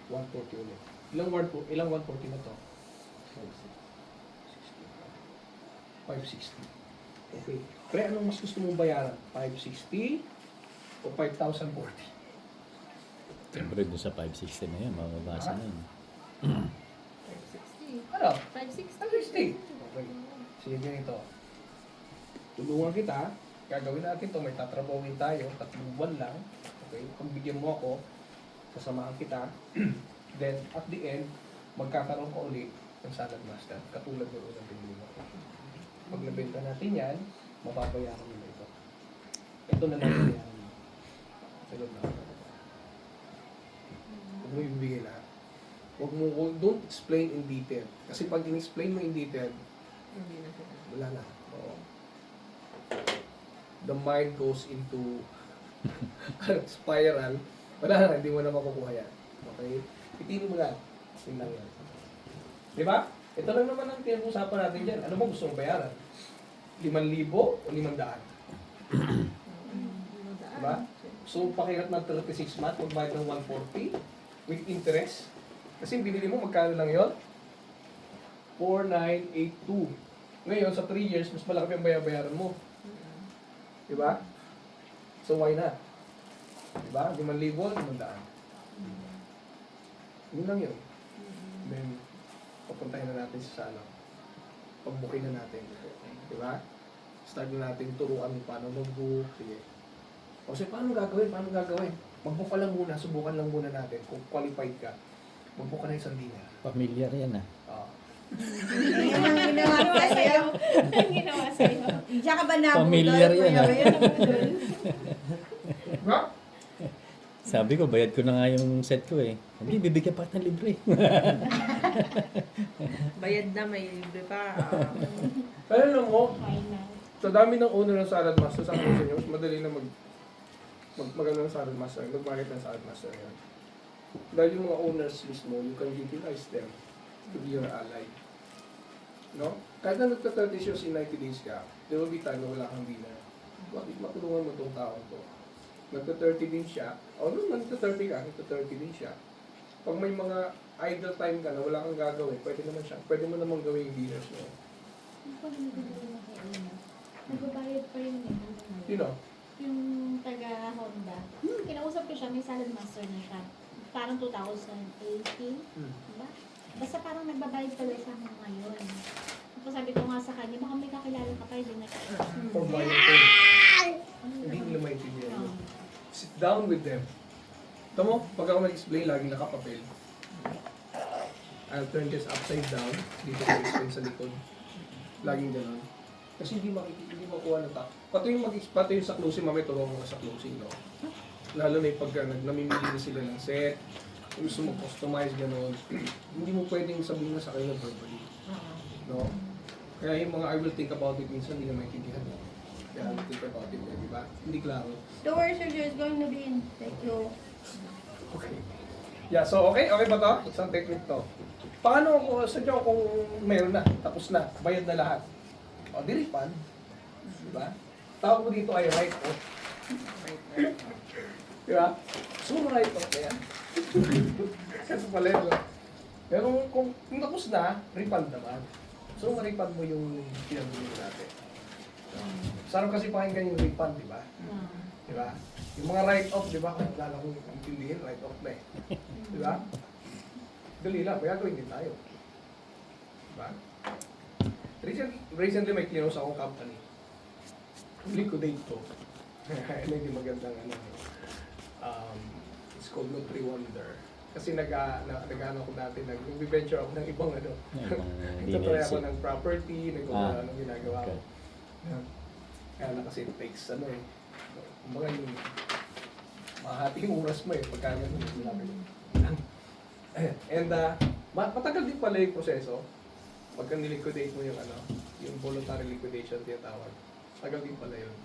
140 ulit. Ilang 140 na to? 560. Okay. Pre, anong mas gusto mong bayaran? 560 o 5,040? Siyempre doon sa 560 na yan, mababasa na yun. 560. Ano? 560. 560. Okay. Sige, ganito. Tulungan kita. Gagawin natin to. May tatrabawin tayo. 3 buwan lang. Okay. Pagbigyan mo ako, sasamahan kita. Then, at the end, magkakaroon ka ulit ng salad master. Katulad ng unang binili mo. Pag nabenta natin yan, mababayaran mo na ito. Ito na lang bayaran mo. Sagot na. Huwag mo ibibigay lahat. Don't explain in detail. Kasi pag in-explain mo in detail, Hindi na sila. wala na. Oo. The mind goes into spiral. Wala na, hindi mo na makukuha yan. Okay? Itinin mo lang. Yun lang yan. Di ba? Ito lang naman ang pinag-usapan natin dyan. Ano mo gusto mong bayaran? 5,000 o 500? Diba? So, pakirap ng 36 months, magbayad ng 140 with interest. Kasi binili mo, magkano lang yon? 4,982. Ngayon, sa 3 years, mas malaki ang bayaran mo. Diba? So, why not? Diba? 5,000, 500. Yun lang yun. Then, papuntahin na natin sa salon. Pagbukin na natin. Diba? Start na natin turuan kung paano mag-book. Sige. O sige, paano gagawin? Paano gagawin? Mag-book ka lang muna. Subukan lang muna natin. Kung qualified ka, mag-book ka na isang dinner. Familiar yan ah. Oo. Yan ang ginawa ko sa'yo. Ang ginawa sa'yo. Diyan ka ba nabudol? Familiar yan, ah. Diba? Sabi ko, bayad ko na nga yung set ko eh. Hindi, bibigyan pa ng libre. Bayad na, may libre pa. Pero alam mo, Why not? sa dami ng owner ng salad master sa akin sa inyo, mas madali na mag-ano ng salad master, mag-market ng salad master yan. Dahil yung mga owners mismo, you can utilize them to be your ally. No? Kahit na nagta-30 shows in 90 days ka, there will be time na wala kang dinner. Bakit matulungan mo itong tao to? Nagta-30 din siya, o nung nagta-30 ka, nagta-30 din siya. Pag may mga idle time ka na wala kang gagawin, pwede mo namang gawin yung dinners mo. Ang pag-nagdadala na kay Ina, nagbabayad pa rin eh. hanggang ngayon. Sino? Yung taga-Honda. Kinausap ko siya, may salad master na siya. Parang 2018. Diba? Basta parang nagbabayad pa rin siya hanggang ngayon. Tapos sabi ko nga sa kanya, baka may kakilala ka pa, hindi na For my own. Hindi nila maintindihan yun. Sit down with them. Ito mo, pag ako mag-explain, laging nakapapel. I'll turn this upside down. Dito ko explain sa likod. Laging gano'n. Kasi hindi makuha ng tao. Pati yung sa closing, mamay turo mo sa closing, no? Lalo na yung pag namimili na sila ng set, kung gusto mo customize gano'n, hindi mo pwedeng sabihin na sa kanila verbally. No? Kaya yung mga I will think about it, minsan hindi na maintindihan. Kaya I will think about it, di ba? Hindi klaro. The word surgery is going to be in. Thank you. Okay. Yeah, so okay ba to? Isang technique to. Paano kung sadya kung mayroon na, tapos na, bayad na lahat? O, di refund. Diba? Tawag mo dito ay write off. Diba? So, write off na yan. Kasi pala yun. Pero kung tapos na, refund naman. So, ma-refund mo yung pinabili natin. Sarap kasi pakinggan yung refund, di ba? Di ba? Yung mga write-off, di ba? Kung wala akong intindihin, write-off na eh. Di ba? Dali lang, kaya gawin din tayo. Di ba? Recently may clearance akong company. Liquidate ko. Ano yung magandang ano. It's called Nutri Wonder. Kasi nag-ano ako dati, nag-venture ako ng ibang ano. Nagtatry ako ng property, nag-ano anong ginagawa ko. Kaya na kasi it takes ano eh. Kumbaga yung mahati yung oras mo eh, pagka ganun. And matagal din pala yung proseso. Pagka niliquidate mo yung ano, yung voluntary liquidation tinatawag. Tagal din pala yun.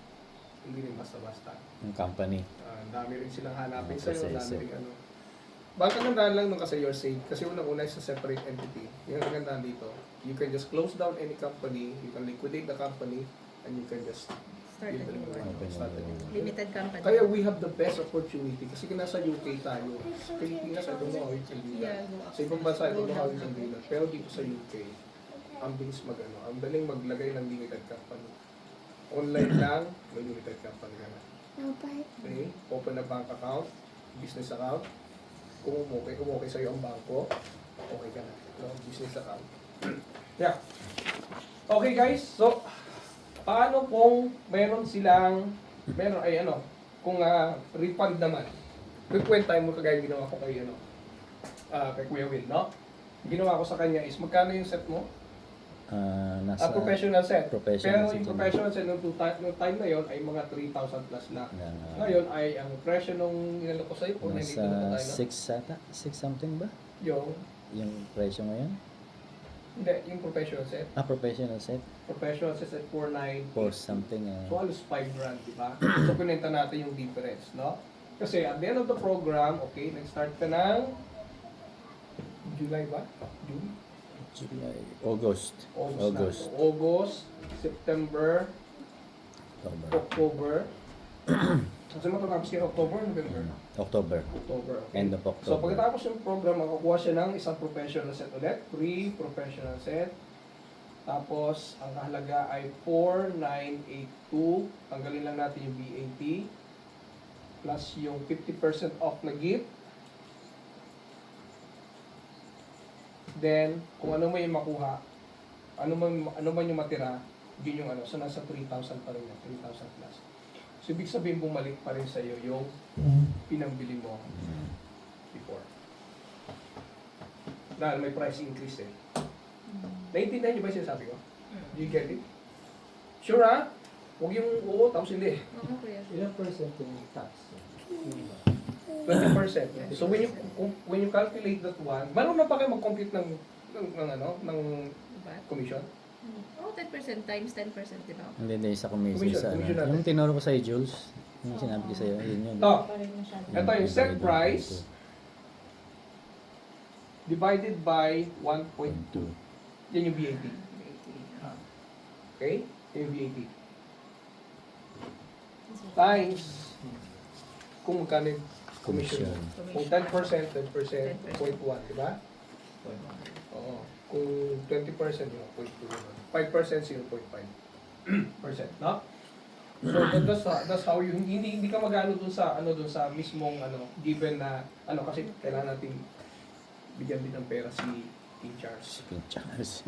Hindi rin basta-basta. Yung company. Ang dami rin silang hanapin Ang sa'yo, ang proseso. dami rin ano. Baka gandaan lang nung kasi you're safe. Kasi unang-una is a separate entity. Yung gandaan dito, you can just close down any company, you can liquidate the company, and you can just Start a new one. start a new one. Limited company. Kaya we have the best opportunity kasi nasa UK tayo. Pilipinas, I don't know how you can do Yeah, that. go up. Sa ibang bansa, I don't know how you can do that. Pero dito sa UK, ang bilis ang daling maglagay ng limited company. Online lang, may limited company ka na. Okay? Open a bank account, business account. Kung okay sa'yo ang bangko, okay ka na. No? Business account. Yeah. Okay guys, so paano kung meron kung refund naman. Kukwentahin mo kagaya ginawa ko kay kay Kuya Will, no? Ginawa ko sa kanya is magkano yung set mo? Nasa Professional set. professional Pero yung set. professional set nung time na yon ay mga 3,000 plus na. Yan, Ngayon ay ang presyo nung inalo ko sa'yo, kung nandito na nasa tayo, 6 ata? 6 something ba? yung, Yung presyo ngayon? hindi, yung professional set. Professional set? Professional set at 4,900. 4 something. So, halos 5 grand, di ba? So, kunenta natin yung difference, no? Kasi at the end of the program, okay, nag-start ka ng July ba? June? July, August. August, September, October. Kasi matatapos kayo October, November? October. October, okay. End of So, October. pagkatapos yung program, makukuha siya ng isang professional set ulit. Free professional set. Tapos, ang kahalaga ay 4,982. Tanggalin lang natin yung VAT. Plus yung 50% off na gift. Then, kung ano mo yung makuha, ano man yung matira, yun yung so nasa 3,000 pa rin yan, 3,000 plus. So, ibig sabihin bumalik pa rin sa'yo yung pinambili mo before. Dahil may price increase eh. Naintindihan niyo ba yung sinasabi ko? Do you get it? Sure ha? Huwag yung oo, tapos hindi. Oo, kuya. Ilang percent yung tax? 20%. So when you calculate that one, marunong na pa kayo mag-compute ng Diba? commission? Oh, 10% times 10%, di ba? Hindi sa commission Commission, sa commission natin. Yung tinuro ko sa'yo, Jules. Yung sinabi ko sa'yo, yun yun. Ito, Pa rin masyado. ito yung set price divided by 1.2. 2. Yan yung VAT. Okay? Yan yung VAT. Times kung magkano yung commission. Kung 10%, 10%, 0.1, di ba? Oo. Kung 20%, 0.2. 5%, 0.5%, no? So that's how you hindi ka magano dun sa mismong given na kasi kailangan natin bigyan din ng pera si King Charles. Charles.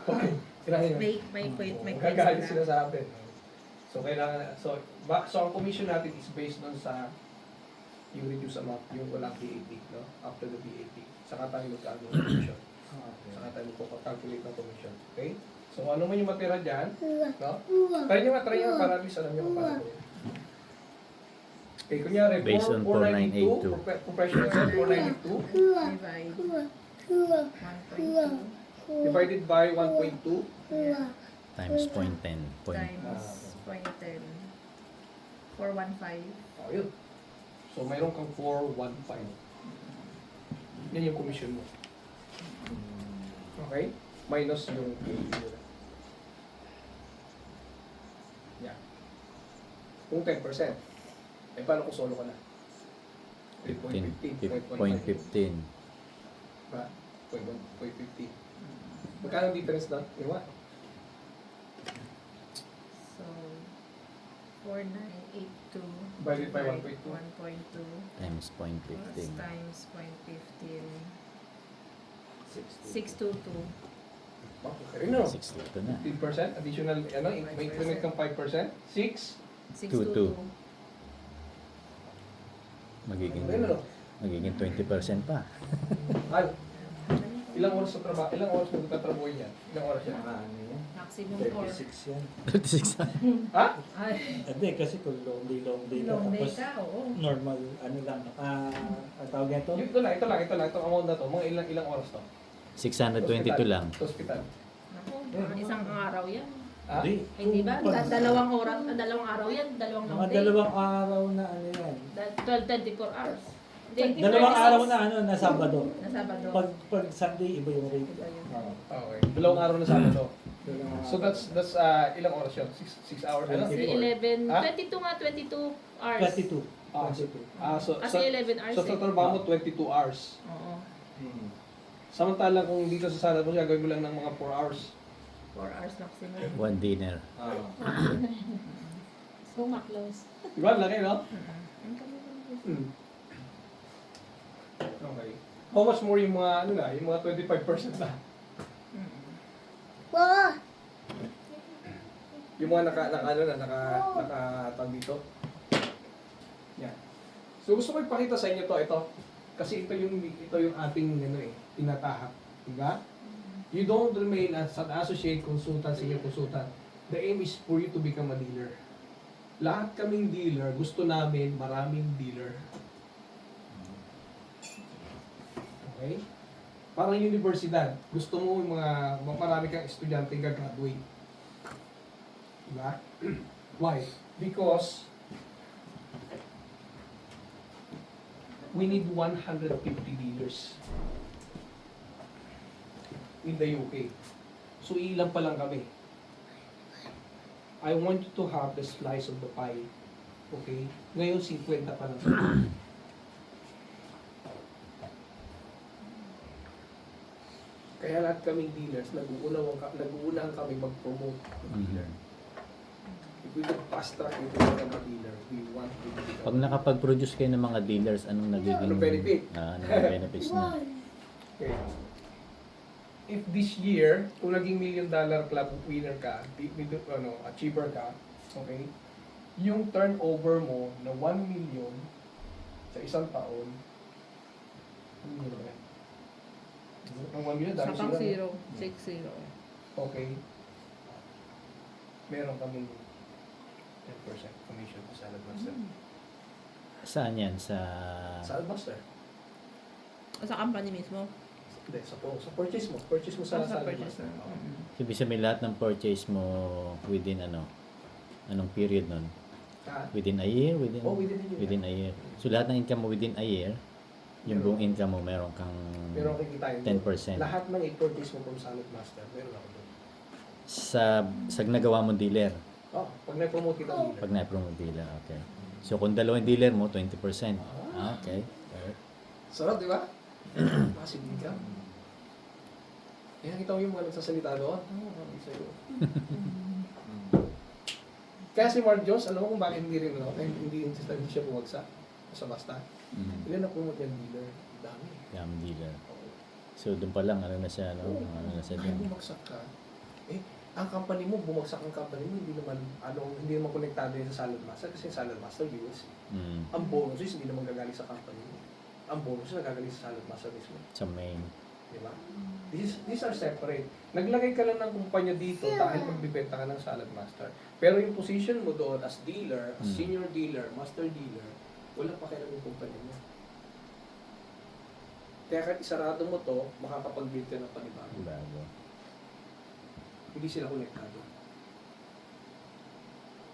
Okay. Kailangan yun. May point, may Gagalit point sila sa atin. So kailangan so ang commission natin is based on sa yung reduce amount, yung walang VAT, no? After the VAT. Saka tayo magkano ng commission. Saka tayo magpo-calculate ng commission. Okay? So ano man yung matira dyan, no? Try nyo para at least alam nyo kung paano yun. Okay, kunyari, Based on 4,982, professional set 4,982, Divide 1.2 divided by 1.2, Times 0.10. times 0.10. 415. oh, yun. So, mayroon kang 415. Yan yung commission mo. Okay? Minus yung yeah. Kung 10%, eh paano kung solo ka na? 3.15, 0.15. Ba? 0.15. Magkano ang difference na? Ewan. 4982 Divided by 1.2. 1.2 Times plus 0.15. times 0.15 60. 622. Okay, no. 6 na. 15% additional, ano, may increment kang 5%, 6. 622. Magiging, Ano? magiging 20% pa. Al, ilang oras sa trabaho? Ilang oras mo tatrabaho yan? Ilang oras yan? Ano yan? Maximum 4. 36 yan. 36 na. Ha? Ay, Hindi, kasi kung long day ka, long day tapos ka, oo. normal, ano lang, ang tawag nito? Ito lang, itong amount na to, mga ilang oras to? 622 lang. Sa hospital. Naku, mga isang araw yan. Ha? Hindi ba? Dalawang oras, dalawang araw yan, dalawang long Mga day. dalawang araw na ano yan. 24 hours. Hindi, Dalawang 36 araw na ano, na Sabado. Na Sabado. Pag Sunday, iba yung rate. Iba yun. Okay. Dalawang araw na Sabado. Dalawang So araw. that's ilang oras yun? 6 hours? Ano? Kasi 11, 22 nga, 22 hours. 22. Ah, 22. So, Kasi 11 hours so sa trabaho mo, 22 hours. Oo. Hmm. Samantala kung dito sa sala mo, gagawin mo lang ng mga 4 hours. 4 hours maximum. One dinner. Suma close. Diba? Laki, no? Ang kami lang. Hmm. Okay. How much more yung mga, ano na, yung mga 25% na? Yung mga tawag dito. Yan. So gusto ko ipakita sa inyo ito. Kasi ito yung ating tinatahak, diba? You don't remain as an associate consultant, senior consultant. The aim is for you to become a dealer. Lahat kaming dealer, gusto namin maraming dealer. Okay? Parang universidad, gusto mo yung marami kang estudyante gagraduate. Diba? Why? Because we need 150 dealers in the UK. So, ilan pa lang kami. I want you to have the slice of the pie. Okay? Ngayon, 50 pa lang kami. Kaya lahat kaming dealers, nag-uunahan kami mag-promote ng dealer. If we could fast track it to become a dealer, we want to become Pag nakapag-produce kayo ng mga dealers, anong nagiging Anong benefit? Anong benefits na? Okay. If this year, kung naging $1 million club winner ka, achiever ka, okay, yung turnover mo na 1 million sa isang taon, ano yun ba? Ang 1 million, dami Sa pang sila. 0, 6-0. Okay. Meron kaming 10% commission sa Salad Master. Saan yan? Sa... Salad Master? Sa company mismo. Hindi, sa purchase mo. Purchase mo sa Sa Salad purchase Master. mo. Ibig sabihin lahat ng purchase mo within anong period nun? Ah, Within a year? within a year. Within a year. So lahat ng income mo within a year, yung buong income mo meron kang Meron kang kitain doon. 10%. Lahat ng i-purchase mo from Salad Master, meron ako doon. Sa nagawa mong dealer. Oh, pag na-promote kita dealer. Pag na-promote dealer, okay. So kung dalawang dealer mo, 20%. Okay. Sarap, di ba? Massive income. Kaya nakita mo yung mga nagsasalita doon. Sabi sa'yo. Kaya si Mark Jones, alam mo kung bakit hindi rin, hindi siya bumagsak sa basta. Ilan na-promote yung dealer? Ang dami. Yung dealer. So doon pa lang, ano na siya, Oo. ano na siya Kaya doon. bumagsak ka. Ang company mo, bumagsak ang company mo, hindi naman konektado yun sa Salad Master kasi yung Salad Master, US. Ang bonuses, hindi naman gagaling sa company mo. Ang bonuses, nagagaling sa Salad Master mismo. Sa main. Diba? These are separate. Naglagay ka lang ng kumpanya dito dahil magbibenta ka ng Salad Master. Pero yung position mo doon as dealer, as senior dealer, master dealer, wala pa kailan yung kumpanya mo. Kaya kahit isarado mo to, makakapag-build ka ng panibago. Bago. Hindi sila konektado.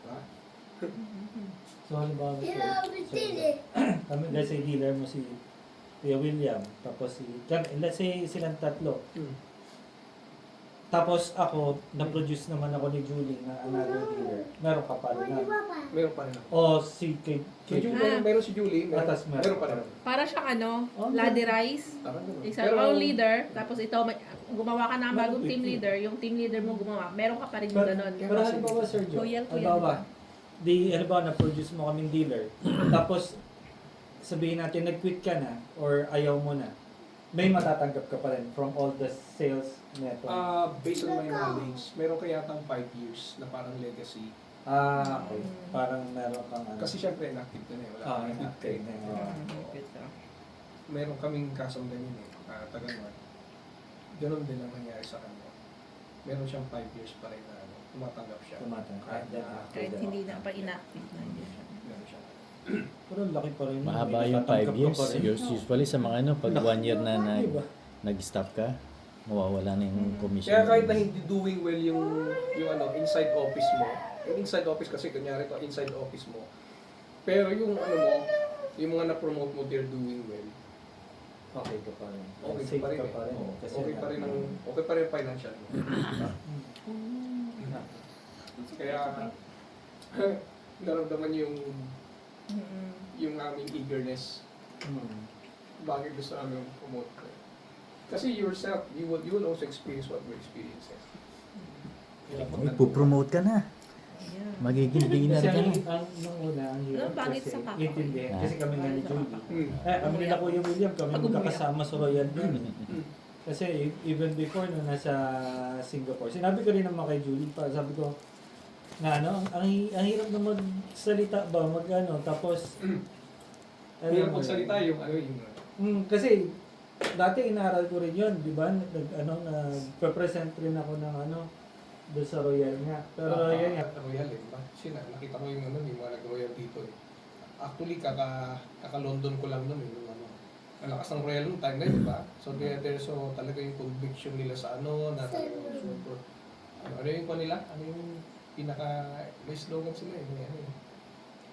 Diba? So, halimbawa, kami, let's say dealer mo si Kuya William, tapos let's say silang tatlo. Tapos ako, na-produce naman ako ni Julie na another dealer. Meron ka pa rin na. Meron pa rin ako. O si Si Julie, meron si Julie, Atas meron. meron pa rin ako. Para siyang Oh, ladder rise. Parang ganun. Isa ang leader, tapos ito, gumawa ka ng bagong team leader, yung team leader mo gumawa, meron ka pa rin yung ganun. Pero halimbawa, Sergio, Loyal ko yan, halimbawa, diba? ano ba, na-produce mo kaming dealer, tapos sabihin natin nag-quit ka na or ayaw mo na, may matatanggap ka pa rin from all the sales neto. Based on my knowledge, meron kaya tang 5 years na parang legacy. Okay. Parang meron kang ano. Kasi syempre, inactive na wala kang inactive inactive. na. Meron kaming kasong ganyan taga-North. Ganon din ang nangyari sa kanya. Meron siyang 5 years pa rin na tumatanggap siya. Kahit hindi na pa inactive na yun. Meron siya. Pero laki pa rin. Mahaba May yung 5 matatanggap ka years. pa rin. Usually sa mga ano, pag 1 year na Diba? nag-stop ka, mawawala na yung commission. Kaya kahit na hindi doing well yung inside office mo, yung inside office kasi kunyari to inside office mo, pero yung yung mga na-promote mo, they're doing well. Okay ka pa rin. Okay Safe pa rin. ka pa rin. Oo, Kasi okay pa rin ang financial mo. Kaya naramdaman yung aming eagerness. Bakit gusto namin promote ko. Kasi yourself, you will also experience what we experience. Ipopromote ka na. Magiging beginner Kasi ka na. nung una, ang hirap Bakit kasi sa papa? intindihin. Kasi kami nga ni Julie. Hmm. Kami nila Kuya William, kami Pag umuwi magkakasama sa Royal din. Kasi even before nung nasa Singapore, sinabi ko rin naman kay Julie pa, sabi ko, na ang hirap na magsalita ba, tapos, Ang hirap magsalita yung kasi, dati inaaral ko rin yun, di ba? Nagpe-present rin ako ng doon sa Royal nga. Pero Royal nga. Royal diba? Kasi nakita ko yung yung mga nag-Royal dito Actually, kaka-London ko lang nun ang lakas ng Royal nung time na yun, diba? So, so talaga yung conviction nila sa na talagang super. Ano yung pa nila? Ano yung may slogan sila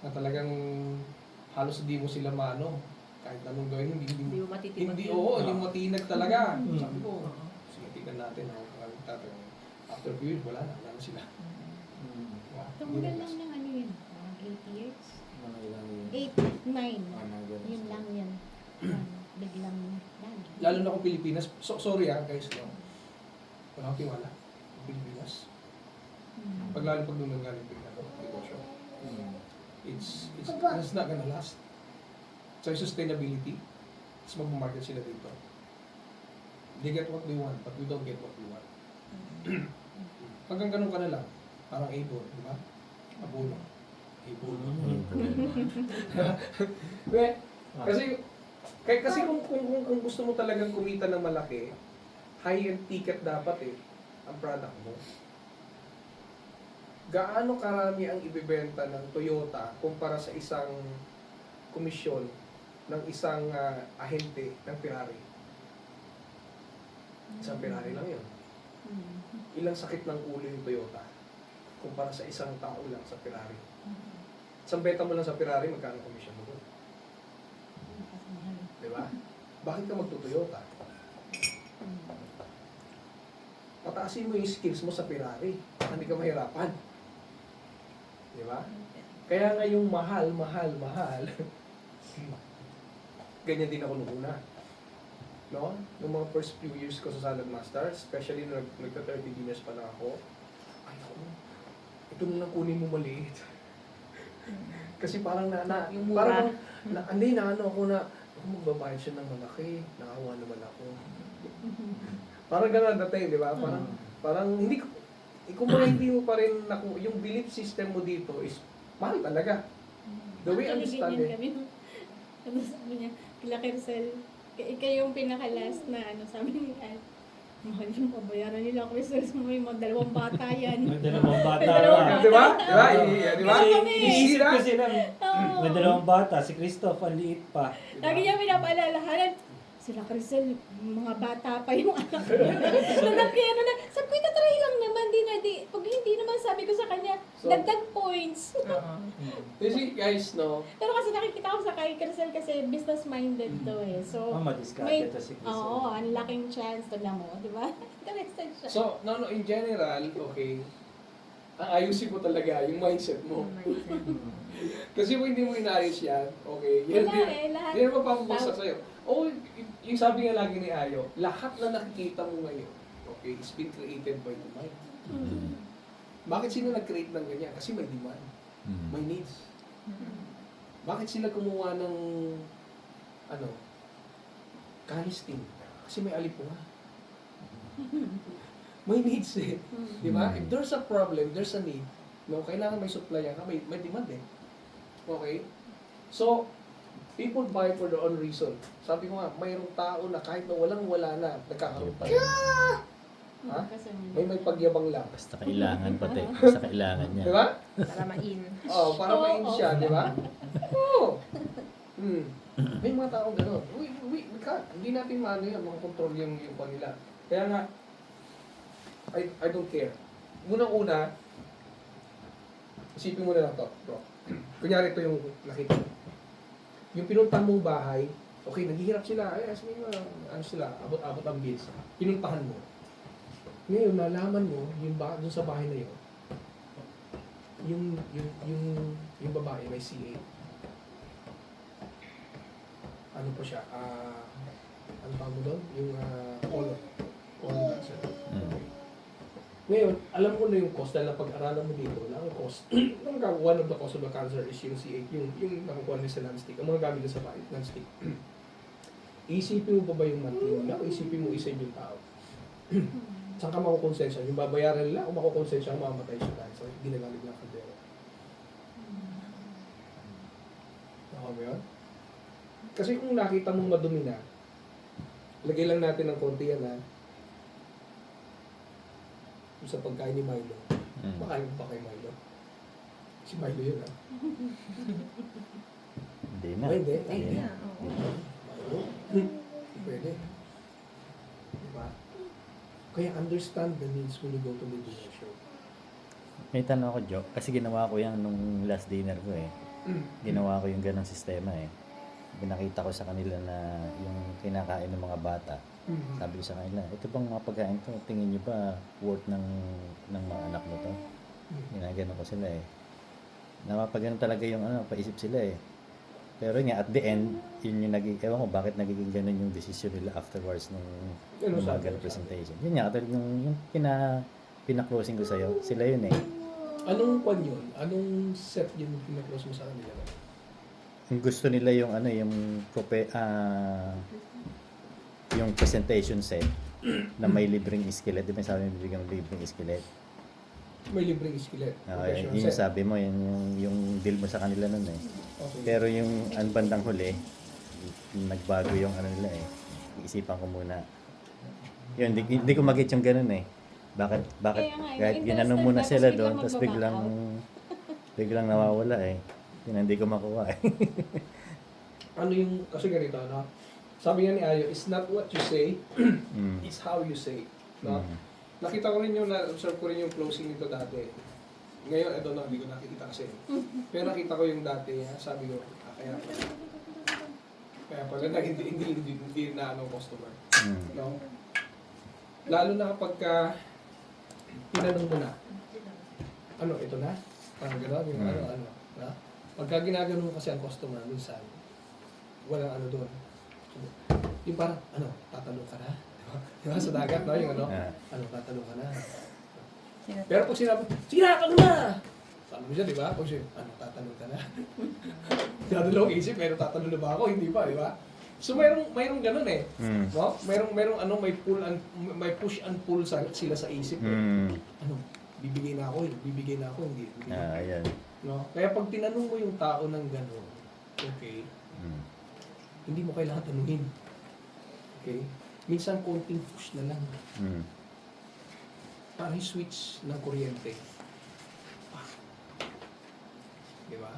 na talagang halos di mo sila kahit anong gawin, Hindi mo matitipag hindi yun. mo matinag talaga. Mm. Sabi ko, sige, tignan natin. After a few years, wala na sila. Wow. Tunggal lang ng ano yun, 8 years? Mga ilang yun. 8, 9. Mga ganun. Yun lang yun. Biglang lagi. Lalo na kung Pilipinas. Sorry guys. Wala akong tiwala. Pilipinas. Pag nung nanggaling negosyo. It's not gonna last. So yung sustainability, tapos mag-market sila dito. They get what they want, but we don't get what we want. Hanggang ganun ka na lang. Parang able, di ba? Abono. Able. Kasi kung gusto mo talagang kumita ng malaki, high-end ticket dapat ang product mo. Gaano karami ang ibebenta ng Toyota kumpara sa isang komisyon ng isang ahente ng Ferrari? Isang Ferrari lang yun. Ilang sakit ng ulo yung Toyota kumpara sa isang tao lang sa Ferrari. Isang benta mo lang sa Ferrari, magkano komisyon mo doon? Diba? Bakit ka magto-Toyota? Pataasin mo yung skills mo sa Ferrari. Hindi ka mahirapan. Diba? Kaya nga yung mahal. Ganyan din ako nung una. No? Nung mga first few years ko sa Salad Master, especially nung nagka-30 dinners pa lang ako, ay ako, ito na lang kunin mo maliit. Kasi parang Yung mura. ako magbabayad siya ng malaki, naawa naman ako. Parang gano'n dating, di ba? Parang hindi ko, kumbaga hindi mo pa rin, yung belief system mo dito is mahal talaga. The way I understand it. Ano sabi niya, kila Kersel, ikaw yung pinaka-last na sabi niya, mahal yung pabayaran nila ako results mo yung mga 2 bata yan. May 2 bata. Di ba? Di ba? Kasi inisip ko sila, Oo. may 2 bata, si Christoph, ang liit pa. Lagi niya pinapaalalahanan, sila Crisel, mga bata pa yung anak ko. Kaya sabi ko, itatry lang naman, pag hindi naman sabi ko sa kanya, So, dagdag points. You see, guys, no? Pero kasi nakikita ko sa kay Crisel kasi business-minded to So, Madiskarte to si Christoph. oo, ang laking chance to na mo, di ba? Interested siya. So, in general, okay, ayusin mo talaga yung mindset mo. Kasi kung hindi mo inaayos yan, okay, yan Lahat. hindi naman papabagsak sa'yo. Yung sabi nga lagi ni Ayo, lahat na nakikita mo ngayon, okay, is been created by the mind. Bakit sino nag-create ng ganyan? Kasi may demand. may needs. Bakit sila kumuha ng canistin? Kasi may alipunga. May needs eh. Di ba? If there's a problem, there's a need. No, kailangan may supply yan, may demand eh. Okay? So, people buy for their own reason. Sabi ko nga, mayroong tao na kahit na walang-wala na, nagkakaroon pa rin. Ha? Kasi May pagyabang lang. Basta kailangan pati. Basta kailangan niya. Di ba? Para ma-in. Oh, para main siya, di ba? Oo. May mga taong gano'n. We can't. Hindi natin maano yan, control yung kanila. Kaya nga, I don't care. Unang-una, isipin mo na lang to, bro. Kunyari ito yung nakita mo. Yung pinuntahan mong bahay, okay, naghihirap sila. Ay, sabihin mo, ano sila, abot-abot ang bills. Pinuntahan mo. Ngayon, nalaman mo, dun sa bahay na yun, yung babae may CA. Ano po siya? Ano ba mo doon? Yung colon cancer. Ngayon, alam mo na yung cause dahil napag-aralan mo dito, wala ang cause. One of the cause of the cancer is yung CA, yung nakukuha nila sa non-stick. Ang mga gamit sa bahay, non-stick. Isipin mo pa ba yung monthly nila o isipin mo isa yung tao? Saan ka makukonsensya? Yung babayaran nila o makukonsensya ang mamamatay siya dahil sa ginagamit ng kaldero? Nakaw mo yun? Kasi kung nakita mong madumi na, lagay lang natin ng konti yan ha. Yung sa pagkain ni Milo. Makain mo ba kay Milo? Si Milo yun ha. Hindi na. Ay, hindi. Hindi na. Milo? Pwede. Diba? Kaya understand the needs when you go to the dinner show. May tanong ako, Jo. Kasi ginawa ko yan nung last dinner ko eh. Ginawa ko yung ganong sistema eh. Pinakita ko sa kanila na yung kinakain ng mga bata. Sabi ko sa kanila, ito bang mga pagkain to, tingin nyo ba worth ng mga anak mo to? Ginagano ko sila eh. Napapagano talaga yung paisip sila eh. Pero nga, at the end, yun yung ewan ko bakit nagiging ganun yung decision nila afterwards nung mga ganun presentation. Yun nga, katulad yung pina-closing ko sa'yo, sila yun eh. Anong kwan yun? Anong set yun pinaklose mo sa kanila? Yung gusto nila yung yung presentation set na may libreng skillet. Di ba sabi mo bibigyan ng libreng skillet? May libreng skillet. Yun yung sabi mo, yun yung deal mo sa kanila nun eh. Okay. Pero yung bandang huli, nagbago yung nila eh. Iisipan ko muna. Yun, hindi ko mag-get yung ganun eh. Bakit Kaya nga, kahit yung ginanong interested muna tapos sila biglang doon, tapos biglang nawawala eh. Yun, hindi ko makuha eh. Ano yung, kasi ganito, no? Sabi nga ni Ayo, it's not what you say, it's how you say. No? Nakita ko rin yung, na-observe ko rin yung closing nito dati. Ngayon, ito na, hindi ko nakikita kasi. Pero nakita ko yung dati, sabi ko, kaya pala hindi na customer. No? Lalo na kapag tinanong mo na, ito na? Parang gano'n, yung na? Pagka ginagano mo kasi ang customer, minsan, walang doon. Yung parang, tatalong ka na? Diba? Sa dagat, no? Yung tatalong ka na? Pero pag sinabi, sinakang na! Sabi mo siya, di ba? Pag siya, tatalong ka na? Dadalawang isip, pero tatalong na ba ako? Hindi pa, di ba? So, mayroong ganun eh. No? May push and pull sila sa isip eh. Bibigay na ako, hindi. Ayan. No? Kaya pag tinanong mo yung tao ng gano'n, okay, hindi mo kailangan tanungin. Okay? Minsan konting push na lang. Parang switch ng kuryente. Di ba?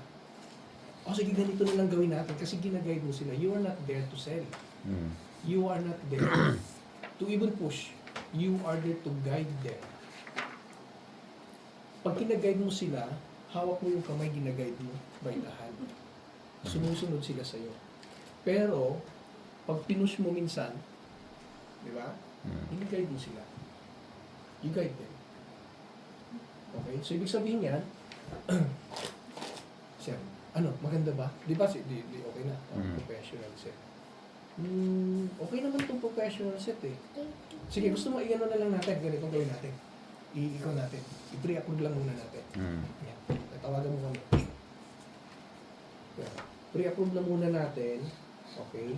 O sige, ganito na lang gawin natin kasi ginaguide mo sila. You are not there to sell. You are not there to even push. You are there to guide them. Pag kinaguide mo sila, hawak mo yung kamay, ginaguide mo by the hand. Sumusunod sila sa'yo. Pero, pag pinush mo minsan, di ba? I-guide mo sila. You guide them. Okay? So, ibig sabihin yan, sir, maganda ba? Di ba, okay na? Professional set. Okay naman itong professional set eh. Sige, gusto mo, na lang natin, ganitong gawin natin. Ikaw natin. I-pre-upload lang muna natin. Mm. Yan. Tatawagan mo kami. Yan. Pre-approve na muna natin. Okay.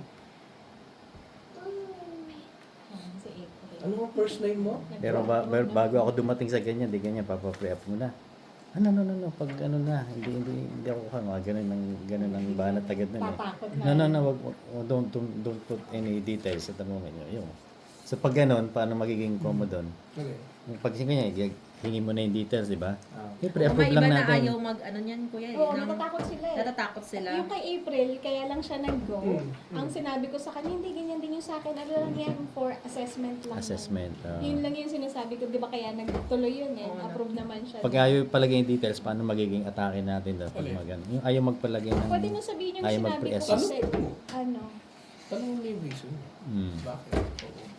Si April. Ano ang first name mo? Pero bago ako dumating sa ganyan, di ganyan, papa-pre-up muna. No, pag ano na, hindi ako ganun ang banat agad nun eh. Tatakot na. No, don't put any details at the moment. Yun. So pag ganun, paano magiging common doon? Okay. Pag kanya, hingi mo na yung details, di ba? Okay. Kung Pre-approve may iba lang na natin. ayaw mag, ano niyan, kuya. Oo, nang- natatakot sila eh. Natatakot sila. Yung kay April, kaya lang siya nag-go. Mm. Ang sinabi ko sa kanya, hindi ganyan din yung sa akin. Ano lang yan for assessment lang. Assessment. Yun lang yung sinasabi ko, di ba kaya nagtuloy yun eh. Oo, Approve naman siya. Pag ayaw palagay yung details, paano magiging atake natin doon? Pag Okay. yung ayaw magpalagay ng... Pwede mo sabihin yung ayaw sinabi ko mag-pre-assess. kasi, ano, Tanong mo yung reason. Mm. Bakit? Oo.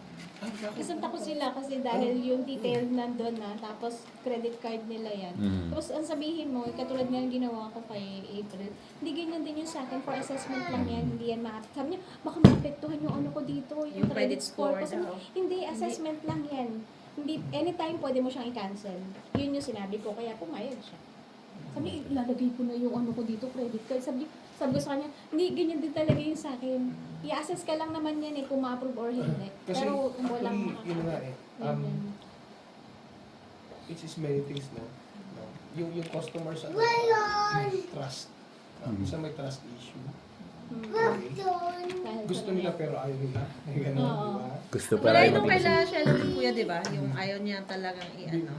Bakit? Isang ko sila kasi dahil yung detail nandun na, tapos credit card nila yan. Mm. Tapos ang sabihin mo, katulad nga yung ginawa ko kay April, hindi ganyan din yung sa akin, for assessment lang yan, hindi yan sabi niya, baka maapektuhan yung ano ko dito, yung credit score ko. Sabi daw. niya, hindi, assessment lang yan. Hindi, anytime pwede mo siyang i-cancel. Yun yung sinabi ko, kaya pumayag siya. Sabi niya, ilalagay ko na yung ano ko dito, credit card. Sabi ko sa kanya, hindi, ganyan din talaga yung sa akin. I-assess ka lang naman yan eh, kung ma-approve or hindi. Kasi Pero walang actually, yun nga eh. Ganyan. It is many things, no? Yung customers, ano, trust. Isa may trust issue. Okay. Dahil Gusto sa- nila pero ayaw nila. Ay, ganun, Oo. di ba? Gusto Wala pala yung yung kaila Shelly, kuya, di ba? Yung ayaw niya talagang i-ano.